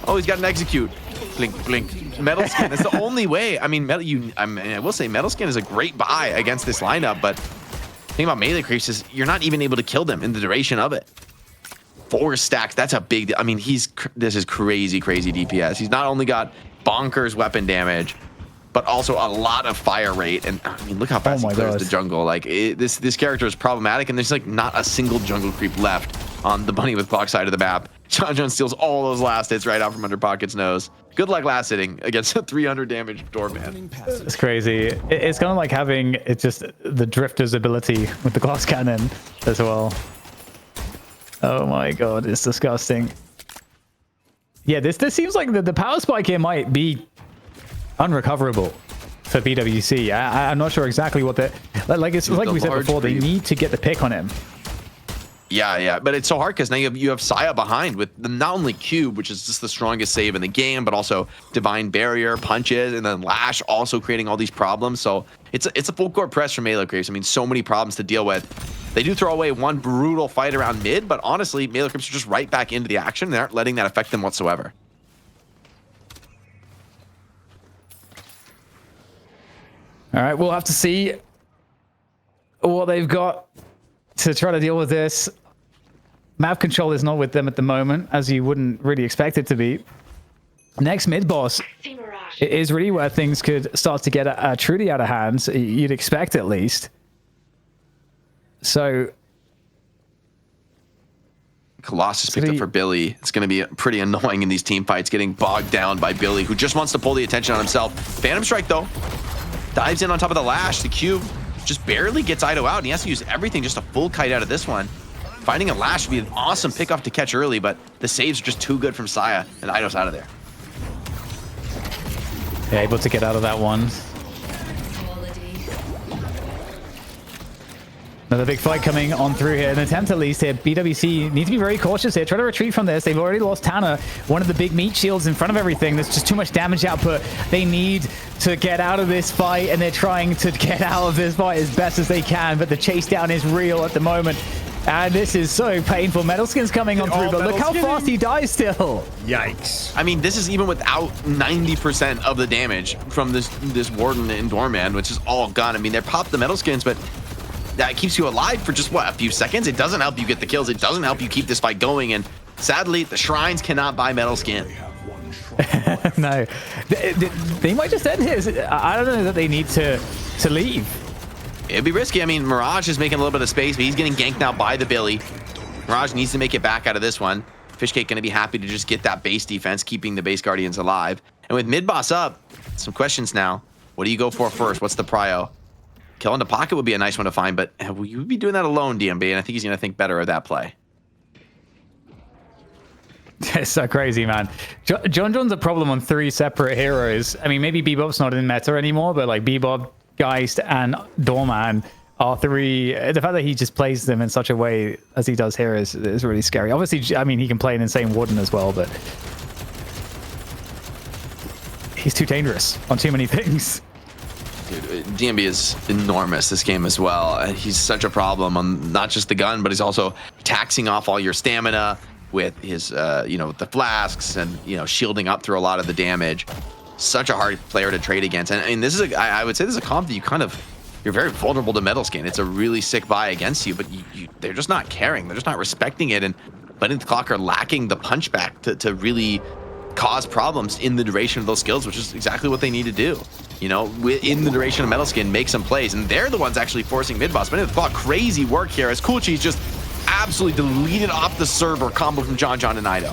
Oh, he's got an execute. Blink, blink. Metal Skin. That's the only way. I mean, I will say Metal Skin is a great buy against this lineup, but the thing about melee creeps is you're not even able to kill them in the duration of it. 4 stacks. That's a big. I mean, this is crazy DPS. He's not only got bonkers weapon damage, but also a lot of fire rate. And I mean, look how fast he clears the jungle. Like this character is problematic, and there's like not a single jungle creep left on the bunny with clock side of the map. John steals all those last hits right out from under Pocket's nose. Good luck last hitting against a 300 damage Doorman. It's crazy. It's kind of like having just the Drifter's ability with the glass cannon as well. Oh my god, it's disgusting. Yeah, this seems like the power spike here might be unrecoverable for BWC. I'm not sure exactly what like we said before, they need to get the pick on him. Yeah, but it's so hard because now you have Saya behind with not only Cube, which is just the strongest save in the game, but also Divine Barrier, punches, and then Lash also creating all these problems. So it's a full court press for Melee Creeps. I mean, so many problems to deal with. They do throw away one brutal fight around mid, but honestly, Melee Creeps are just right back into the action. They aren't letting that affect them whatsoever. All right, we'll have to see what they've got to try to deal with this. Map control is not with them at the moment, as you wouldn't really expect it to be. Next mid boss is really where things could start to get truly out of hand. You'd expect, at least. So Colossus picked up for Billy. It's going to be pretty annoying in these team fights, getting bogged down by Billy, who just wants to pull the attention on himself. Phantom Strike, though, dives in on top of the Lash. The Cube just barely gets Ido out, and he has to use everything just to full kite out of this one. Finding a Lash would be an awesome pickoff to catch early, but the saves are just too good from Saya, and Ido's out of there. Yeah, able to get out of that one. Another big fight coming on through here. An attempt at least here. BWC need to be very cautious here. Try to retreat from this. They've already lost Tanner, one of the big meat shields in front of everything. There's just too much damage output. They need to get out of this fight, and they're trying to get out of this fight as best as they can, but the chase down is real at the moment. And this is so painful. Metal Skin's coming on through, but look how fast he dies still. Yikes. I mean, this is even without 90% of the damage from this Warden and Doorman, which is all gone. I mean, they popped the Metal Skins, but that keeps you alive for just, what, a few seconds? It doesn't help you get the kills. It doesn't help you keep this fight going. And sadly, the Shrines cannot buy Metal Skin. No. They might just end here. I don't know that they need to leave. It'd be risky. I mean, Mirage is making a little bit of space, but he's getting ganked now by the Billy. Mirage needs to make it back out of this one. Fishcake going to be happy to just get that base defense, keeping the base Guardians alive. And with mid-boss up, some questions now. What do you go for first? What's the prio? Killing the Pocket would be a nice one to find, but will you be doing that alone, DMB? And I think he's going to think better of that play. It's so crazy, man. John John's a problem on 3 separate heroes. I mean, maybe Bebop's not in meta anymore, but like Bebop, Geist, and Doorman are 3. The fact that he just plays them in such a way as he does here is really scary. Obviously, I mean, he can play an insane Warden as well, but he's too dangerous on too many things. Dude, DMB is enormous this game as well. He's such a problem on not just the gun, but he's also taxing off all your stamina with his, the flasks and, shielding up through a lot of the damage. Such a hard player to trade against. And this is, I would say this is a comp that you're very vulnerable to Metal Skin. It's a really sick buy against you, but they're just not caring. They're just not respecting it. And Bunny the Clock are lacking the punchback to really cause problems in the duration of those skills, which is exactly what they need to do. In the duration of Metal Skin, make some plays. And they're the ones actually forcing mid-boss. Bunny the Clock, crazy work here as Cool Cheese just absolutely deleted off the server combo from John and Ido.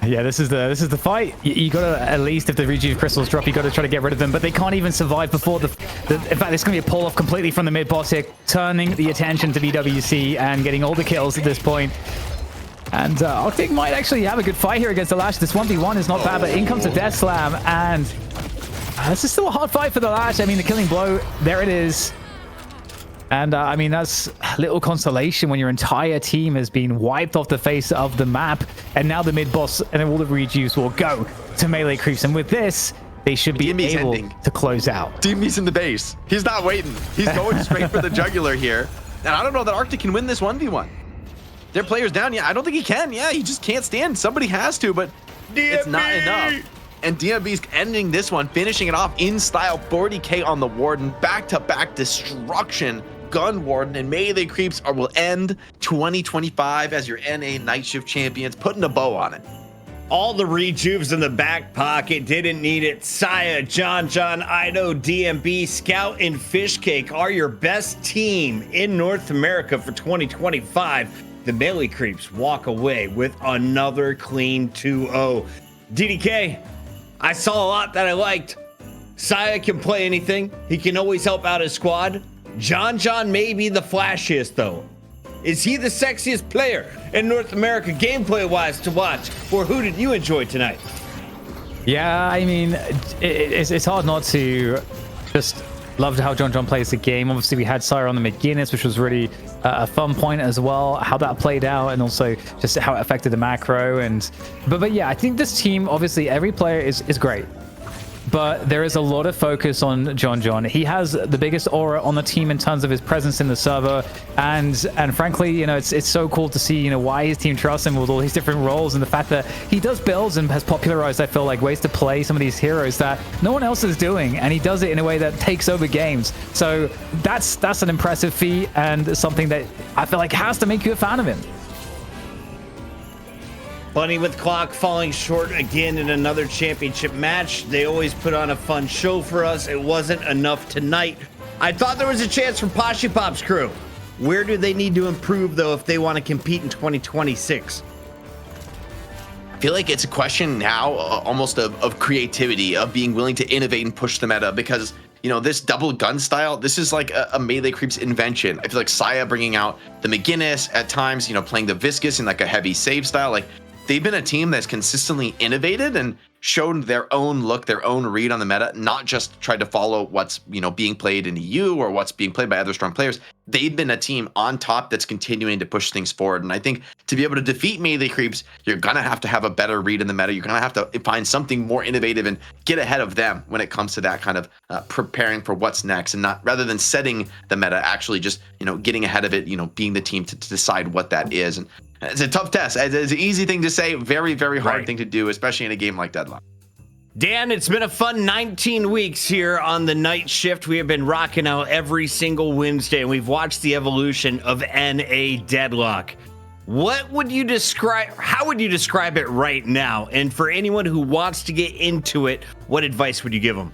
Yeah, this is the fight. You gotta, at least if the Rejuve crystals drop, you gotta try to get rid of them, but they can't even survive before in fact, it's gonna be a pull off completely from the mid boss here, turning the attention to BWC and getting all the kills at this point. And Arctic might actually have a good fight here against the Lash. This 1v1 is not bad, but in comes the Death Slam, and this is still a hard fight for the Lash. I mean, the killing blow, there it is. And I mean, that's little consolation when your entire team has been wiped off the face of the map. And now the mid boss and all the rejuves will go to melee creeps. And with this, they should be DMB's able ending. to close out. DMB's in the base. He's not waiting. He's going straight for the jugular here. And I don't know that Arctic can win this 1v1. Their player's down. Yeah, I don't think he can. Yeah, he just can't stand. Somebody has to, but it's not enough. And DMB's ending this one, finishing it off in style. 40k on the Warden. Back-to-back destruction. Gun Warden and Melee Creeps will end 2025 as your NA Night Shift champions, putting a bow on it. All the rejuves in the back pocket, didn't need it. Saya, John, Ido, DMB, Scout, and Fishcake are your best team in North America for 2025. The Melee Creeps walk away with another clean 2-0. DDK, I saw a lot that I liked. Saya can play anything. He can always help out his squad. John may be the flashiest though. Is he the sexiest player in North America gameplay-wise to watch? Or who did you enjoy tonight? Yeah, I mean, it's hard not to just love how John plays the game. Obviously, we had Sire on the McGuinness, which was really a fun point as well, how that played out, and also just how it affected the macro. But yeah, I think this team, obviously, every player is great. But there is a lot of focus on John. He has the biggest aura on the team in terms of his presence in the server, and frankly, you know, it's so cool to see, you know, why his team trusts him with all these different roles, and the fact that he does builds and has popularized, I feel like, ways to play some of these heroes that no one else is doing, and he does it in a way that takes over games. So that's an impressive feat and something that I feel like has to make you a fan of him. Bunny with Clock falling short again in another championship match. They always put on a fun show for us. It wasn't enough tonight. I thought there was a chance for Poshi Pop's crew. Where do they need to improve, though, if they want to compete in 2026? I feel like it's a question now almost of creativity, of being willing to innovate and push the meta, because, you know, this double gun style, this is like a Melee Creeps invention. I feel like Saya bringing out the McGuinness at times, you know, playing the Viscous in like a heavy save style, like, they've been a team that's consistently innovated and shown their own look, their own read on the meta, not just tried to follow what's, you know, being played in EU or what's being played by other strong players. They've been a team on top that's continuing to push things forward. And I think to be able to defeat Melee Creeps, you're going to have a better read in the meta. You're going to have to find something more innovative and get ahead of them when it comes to that kind of preparing for what's next, and not, rather than setting the meta, actually just, you know, getting ahead of it, you know, being the team to decide what that is. And it's a tough test. It's an easy thing to say, very, very hard thing to do, especially in a game like Deadlock. Dan, it's been a fun 19 weeks here on the Night Shift. We have been rocking out every single Wednesday, and we've watched the evolution of NA Deadlock. What would you describe, how would you describe it right now? And for anyone who wants to get into it, what advice would you give them?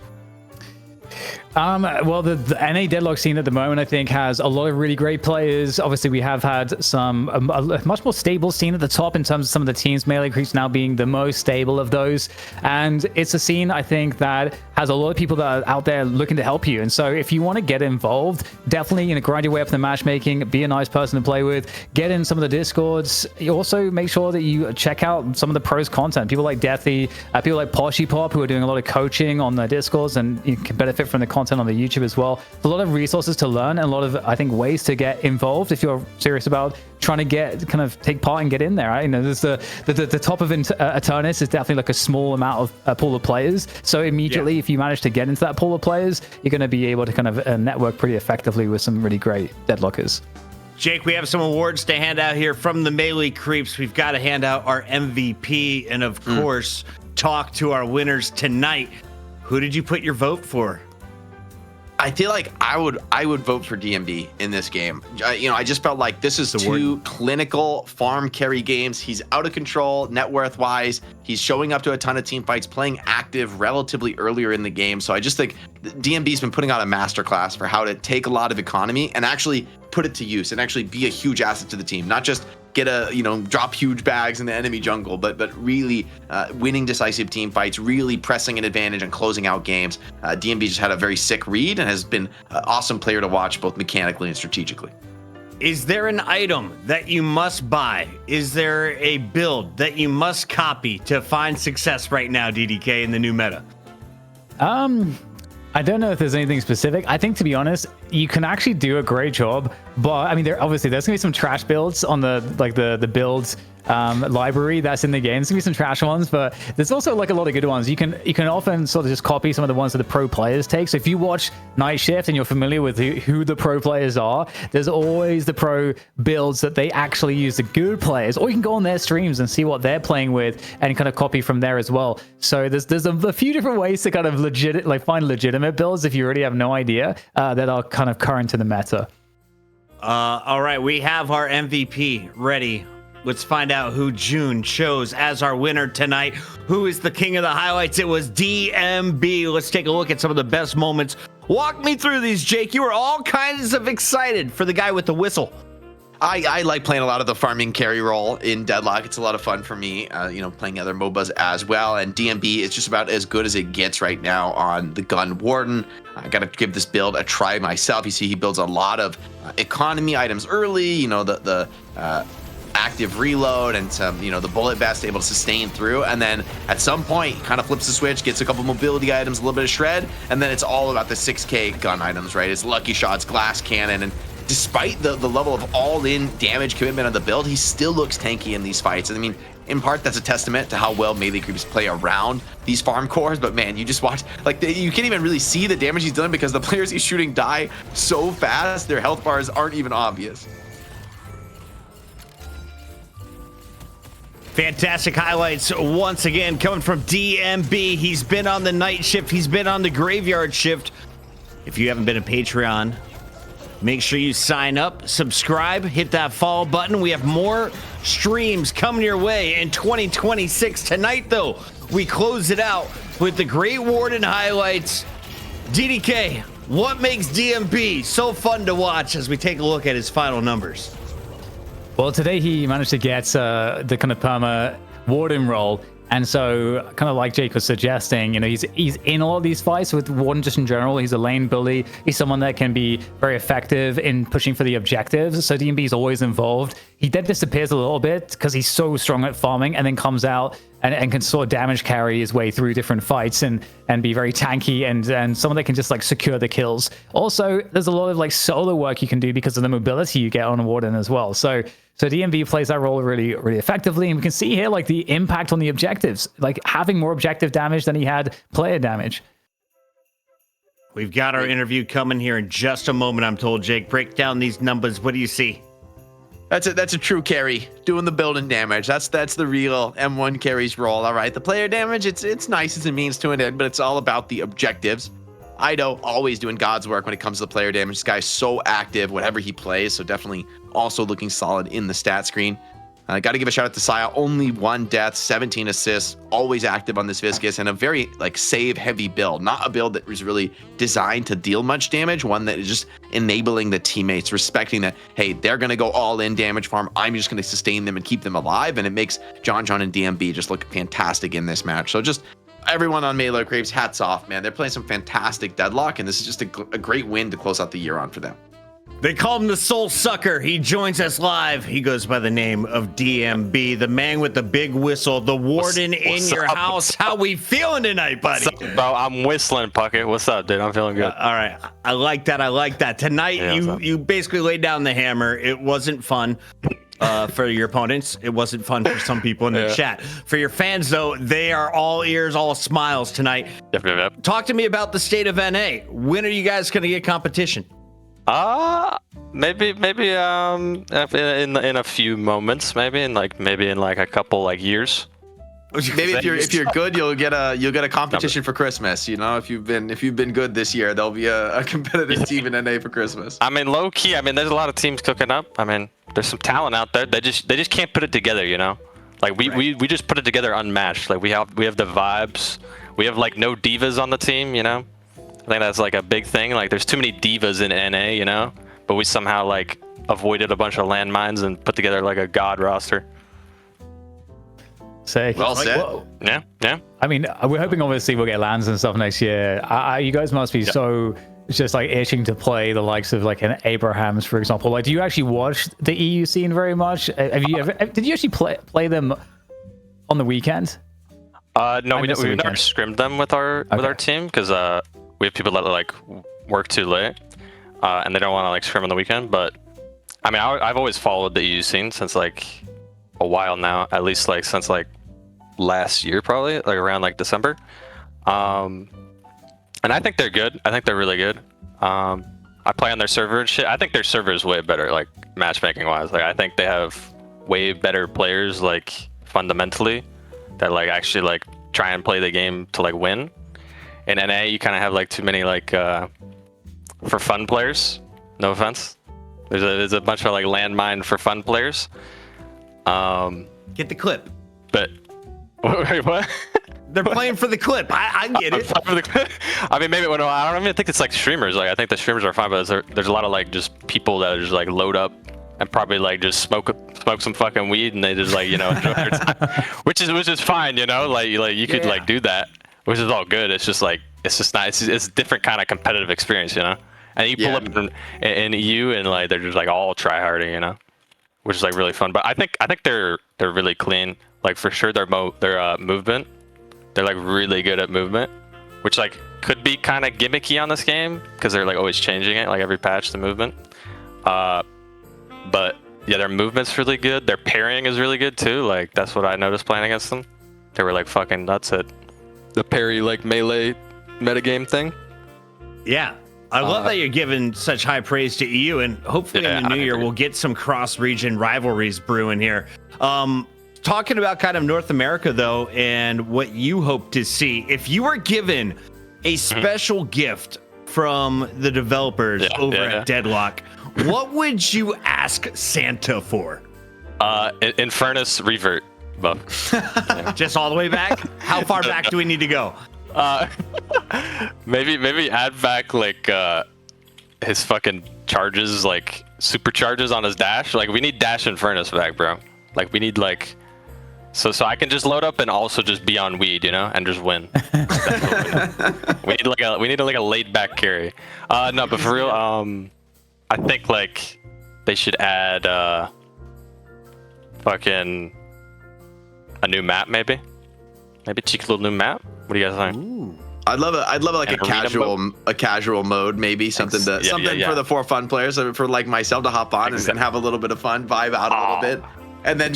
Well, the NA Deadlock scene at the moment, I think, has a lot of really great players. Obviously, we have had some a much more stable scene at the top in terms of some of the teams, Melee Creeps now being the most stable of those. And it's a scene, I think, that has a lot of people that are out there looking to help you. And so if you want to get involved, definitely, you know, grind your way up in the matchmaking, be a nice person to play with, get in some of the Discords. You also make sure that you check out some of the pros content. People like Deathy, people like Poshi Pop, who are doing a lot of coaching on the Discords, and you can benefit from the content on the YouTube as well. A lot of resources to learn and a lot of, I think, ways to get involved if you're serious about trying to take part and get in there. Right? You know, there's the top of Eternus is definitely like a small amount of a pool of players. So immediately, if you manage to get into that pool of players, you're going to be able to kind of network pretty effectively with some really great Deadlockers. Jake, we have some awards to hand out here from the Melee Creeps. We've got to hand out our MVP and, of course, talk to our winners tonight. Who did you put your vote for? I feel like I would vote for DMB in this game. I just felt like this is two clinical farm carry games. He's out of control net worth wise. He's showing up to a ton of team fights, playing active relatively earlier in the game. So I just think DMB's been putting out a masterclass for how to take a lot of economy and actually put it to use and actually be a huge asset to the team. Not just get drop huge bags in the enemy jungle, but really winning decisive team fights, really pressing an advantage and closing out games. DMB just had a very sick read and has been an awesome player to watch both mechanically and strategically. Is there an item that you must buy? Is there a build that you must copy to find success right now, DDK, in the new meta? I don't know if there's anything specific. I think, to be honest, you can actually do a great job. But I mean, there's gonna be some trash builds on the builds library that's in the game. There's gonna be some trash ones, but there's also like a lot of good ones. You can often sort of just copy some of the ones that the pro players take. So if you watch Night Shift and you're familiar with who the pro players are, there's always the pro builds that they actually use, the good players. Or you can go on their streams and see what they're playing with and kind of copy from there as well. So there's a few different ways to kind of find legitimate builds if you already have no idea that are kind of current in the meta. All right, we have our MVP ready. Let's find out who June chose as our winner tonight. Who is the king of the highlights? It was DMB. Let's take a look at some of the best moments. Walk me through these, Jake. You were all kinds of excited for the guy with the whistle. I like playing a lot of the farming carry role in Deadlock. It's a lot of fun for me, playing other MOBAs as well. And DMB is just about as good as it gets right now on the Gun Warden. I got to give this build a try myself. You see he builds a lot of economy items early, the active reload and some, the bullet vest able to sustain through. And then at some point, kind of flips the switch, gets a couple mobility items, a little bit of shred. And then it's all about the 6K gun items, right? It's lucky shots, glass cannon. And despite the level of all-in damage commitment of the build, he still looks tanky in these fights. And I mean, in part, that's a testament to how well melee creeps play around these farm cores. But man, you just watch, you can't even really see the damage he's doing because the players he's shooting die so fast, their health bars aren't even obvious. Fantastic highlights once again coming from DMB. He's been on the night shift. He's been on the graveyard shift. If you haven't been a Patreon, make sure you sign up, subscribe, hit that follow button. We have more streams coming your way in 2026. Tonight, though, we close it out with the Great Warden highlights. DDK, what makes DMB so fun to watch as we take a look at his final numbers? Well, today he managed to get the kind of perma Warden role. And so, kind of like Jake was suggesting, he's in a lot of these fights with Warden just in general. He's a lane bully. He's someone that can be very effective in pushing for the objectives. So DMB is always involved. He then disappears a little bit because he's so strong at farming and then comes out and can sort of damage carry his way through different fights and be very tanky and someone that can just secure the kills. Also, there's a lot of solo work you can do because of the mobility you get on a Warden as well. So DMB plays that role really, really effectively. And we can see here the impact on the objectives, having more objective damage than he had player damage. We've got our interview coming here in just a moment, I'm told. Jake, break down these numbers. What do you see? That's a true carry, doing the building damage. That's the real M1 carry's role. All right, the player damage, it's nice as a means to an end, but it's all about the objectives. Ido always doing God's work when it comes to the player damage. This guy's so active, whatever he plays, so definitely also looking solid in the stat screen. Got to give a shout out to Saya. Only 1 death, 17 assists, always active on this Viscous, and a very save heavy build. Not a build that was really designed to deal much damage. One that is just enabling the teammates, respecting that, hey, they're going to go all in damage farm. I'm just going to sustain them and keep them alive. And it makes John and DMB just look fantastic in this match. So just everyone on Melee Creeps, hats off, man. They're playing some fantastic Deadlock, and this is just a great win to close out the year on for them. They call him the Soul Sucker. He joins us live. He goes by the name of DMB, the man with the big whistle, the warden in your house. How we feeling tonight, buddy? What's up, bro? I'm whistling, Puckett. What's up, dude? I'm feeling good. All right. I like that. Tonight, you basically laid down the hammer. It wasn't fun for your opponents. It wasn't fun for some people in the chat. For your fans, though, they are all ears, all smiles tonight. Yep. Talk to me about the state of NA. When are you guys going to get competition? Maybe in a few moments, maybe in a couple years. Maybe if you're good, you'll get a competition for Christmas. If you've been good this year, there'll be a competitive team in NA for Christmas. I mean, low key. I mean, there's a lot of teams cooking up. I mean, there's some talent out there. They just can't put it together. We just put it together unmatched. We have the vibes. We have no divas on the team. I think that's a big thing. There's too many divas in NA, but we somehow avoided a bunch of landmines and put together a god roster. Sick. Well said. Yeah. I mean, we're hoping obviously we'll get lands and stuff next year. You guys must be so just itching to play the likes of an Abrahams, for example. Do you actually watch the EU scene very much? Did you actually play them on the weekend? No, we've never scrimmed them with our team because we have people that like work too late, and they don't want to like scrim on the weekend. But I mean, I've always followed the EU scene since like a while now, at least like since like last year, probably like around like December. And I think they're good. I think they're really good. I play on their server and shit. I think their server is way better, like matchmaking wise. Like I think they have way better players, like fundamentally, that like actually like try and play the game to like win. In NA, you kind of have like too many like for fun players. No offense. There's a bunch of like landmine for fun players. Get the clip. But wait, what? They're playing for the clip. I get it. I mean, maybe I don't even think it's like streamers. Like I think the streamers are fine, but there's a lot of like just people that just like load up and probably like just smoke some fucking weed and they just like enjoy their time, which is fine, like you could like do that, which is all good. It's just like it's just not. It's a different kind of competitive experience, And you pull up in EU and like they're just like all try harding, which is like really fun. But I think they're really clean. Like for sure, their movement. They're like really good at movement, which like could be kind of gimmicky on this game because they're like always changing it, like every patch, the movement. But yeah, their movement's really good. Their parrying is really good too. Like that's what I noticed playing against them. They were like fucking nuts at the parry like melee metagame thing. Yeah. I love that you're giving such high praise to EU, and hopefully in the new year we'll get some cross-region rivalries brewing here. Talking about kind of North America, though, and what you hope to see, if you were given a special gift from the developers over at Deadlock, what would you ask Santa for? Infernus Revert buff. Just all the way back? How far back do we need to go? Maybe add back like his fucking charges, like supercharges on his dash. Like we need dash Infernus back, bro. Like we need like so I can just load up and also just be on weed, and just win. we need like a laid back carry. No, but for real, I think like they should add fucking a new map, maybe cheeky little new map. What do you guys think? Ooh. I'd love like a casual mode, maybe something for the for fun players, for like myself to hop on and have a little bit of fun, vibe out a little bit, and then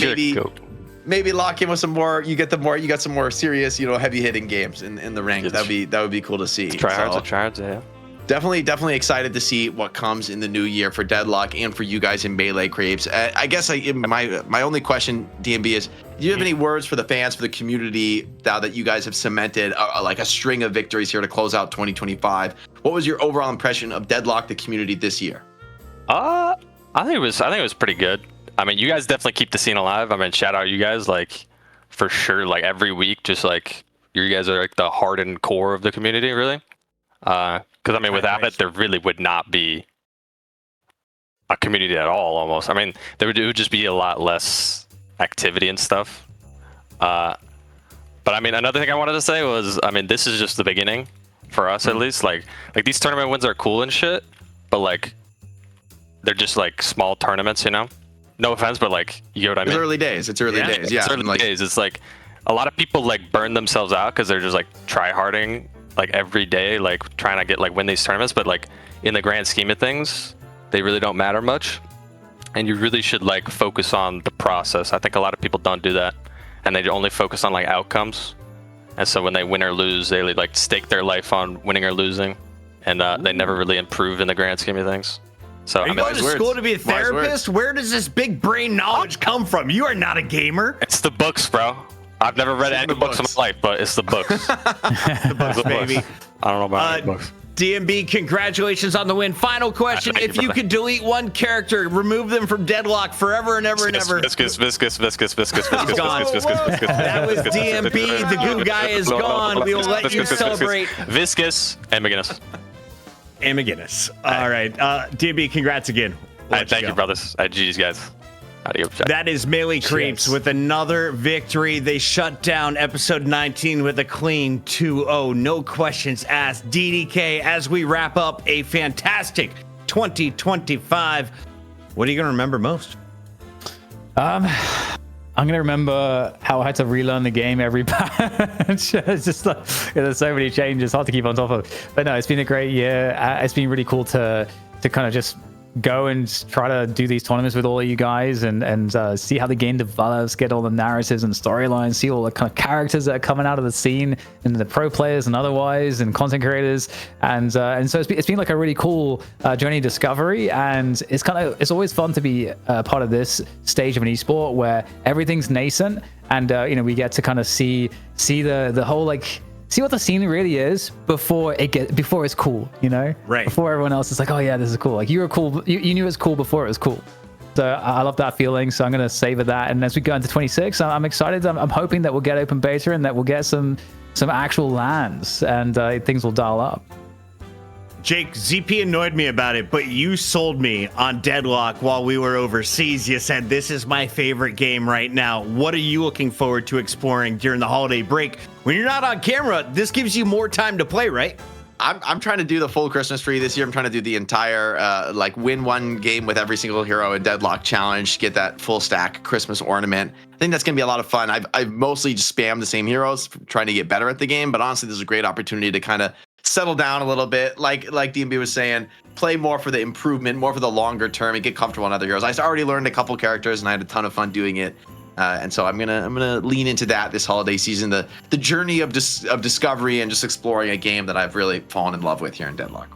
maybe lock in with some more. You got some more serious, heavy hitting games in the rank. That would be cool to see. Tryhards, yeah. Definitely excited to see what comes in the new year for Deadlock and for you guys in Melee Crepes. I guess my only question, DMB, is do you have any words for the fans, for the community, now that you guys have cemented like a string of victories here to close out 2025? What was your overall impression of Deadlock, the community, this year? I think it was pretty good. I mean, you guys definitely keep the scene alive. I mean, shout out you guys, like for sure, like every week, just like you guys are like the heart and core of the community, really. Because I mean, without it, there really would not be a community at all. Almost, I mean, it would just be a lot less activity and stuff. But I mean, another thing I wanted to say was, I mean, this is just the beginning for us, at least. Like these tournament wins are cool and shit, but like they're just like small tournaments, No offense, but like you get what I mean. It's early days. It's early days. Yeah, it's early days. It's like a lot of people like burn themselves out because they're just like try-harding like every day, like trying to get like win these tournaments, but like in the grand scheme of things, they really don't matter much. And you really should like focus on the process. I think a lot of people don't do that, and they only focus on like outcomes. And so when they win or lose, they like stake their life on winning or losing, and they never really improve in the grand scheme of things. So are you going to school to be a therapist? Where does this big brain knowledge come from? You are not a gamer. It's the books, bro. I've never read any books in my life, but it's the books. The books, baby. I don't know about books. DMB, congratulations on the win. Final question. If you could delete one character, remove them from Deadlock forever and ever and ever. Viscous. That was DMB. The goo guy is gone. We will let you celebrate. Viscous and McGinnis. And McGinnis. All right. DMB, congrats again. Thank you, brothers. GG's, guys. That is Melee Creeps with another victory. They shut down episode 19 with a clean 2-0. No questions asked. DDK, as we wrap up a fantastic 2025, what are you going to remember most? I'm I'm gonna remember how I had to relearn the game every patch. It's just like there's so many changes, hard to keep on top of. But no, it's been a great year. It's been really cool to kind of just go and try to do these tournaments with all of you guys and see how the game develops, get all the narratives and storylines, see all the kind of characters that are coming out of the scene and the pro players and otherwise and content creators. And so it's been like a really cool journey discovery. And it's always fun to be part of this stage of an esport where everything's nascent and we get to kind of see the whole like see what the scene really is before it's cool, right? Before everyone else is like, oh yeah, this is cool. Like you were cool, you knew it was cool before it was cool. So I love that feeling. So I'm gonna savor that. And as we go into 26, I'm excited. I'm hoping that we'll get open beta and that we'll get some actual lands and things will dial up. Jake, ZP annoyed me about it, but you sold me on Deadlock while we were overseas. You said, this is my favorite game right now. What are you looking forward to exploring during the holiday break? When you're not on camera, this gives you more time to play, right? I'm trying to do the full Christmas tree this year. I'm trying to do the entire win one game with every single hero in Deadlock challenge, get that full stack Christmas ornament. I think that's gonna be a lot of fun. I've mostly just spammed the same heroes, trying to get better at the game, but honestly, this is a great opportunity to kind of settle down a little bit, like DMB was saying, play more for the improvement, more for the longer term, and get comfortable on other heroes. I already learned a couple characters, and I had a ton of fun doing it. And so I'm gonna lean into that this holiday season, the journey of discovery and just exploring a game that I've really fallen in love with here in Deadlock.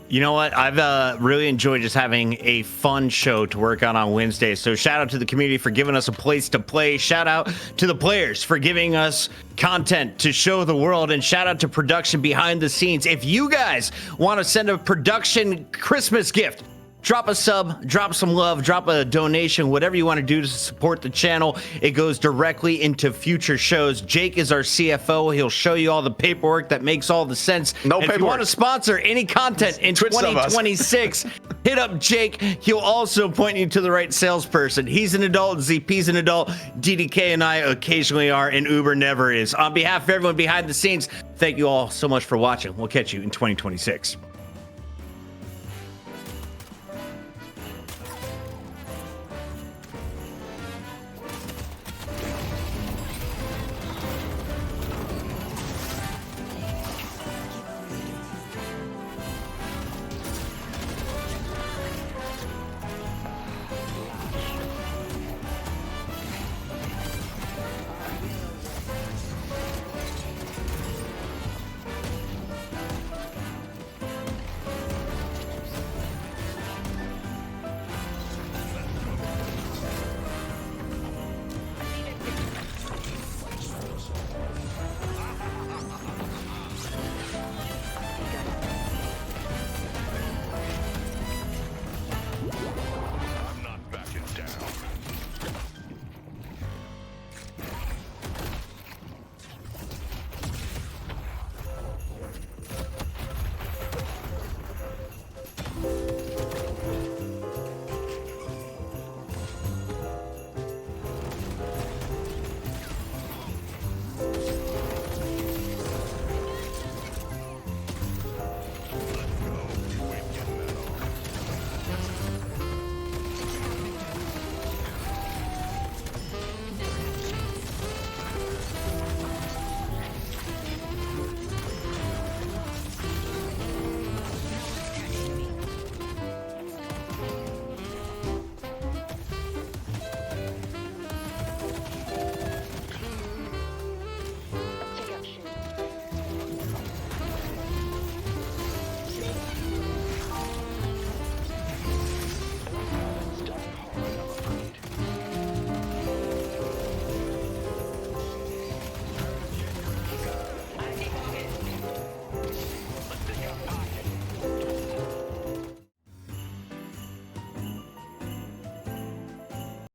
You know what? I've really enjoyed just having a fun show to work on Wednesday. So shout out to the community for giving us a place to play. Shout out to the players for giving us content to show the world. And shout out to production behind the scenes. If you guys want to send a production Christmas gift, drop a sub, drop some love, drop a donation, whatever you want to do to support the channel. It goes directly into future shows. Jake is our CFO. He'll show you all the paperwork that makes all the sense. No and paperwork. If you want to sponsor any content in Twitch 2026, hit up Jake. He'll also point you to the right salesperson. He's an adult. ZP's an adult. DDK and I occasionally are, and Uber never is. On behalf of everyone behind the scenes, thank you all so much for watching. We'll catch you in 2026.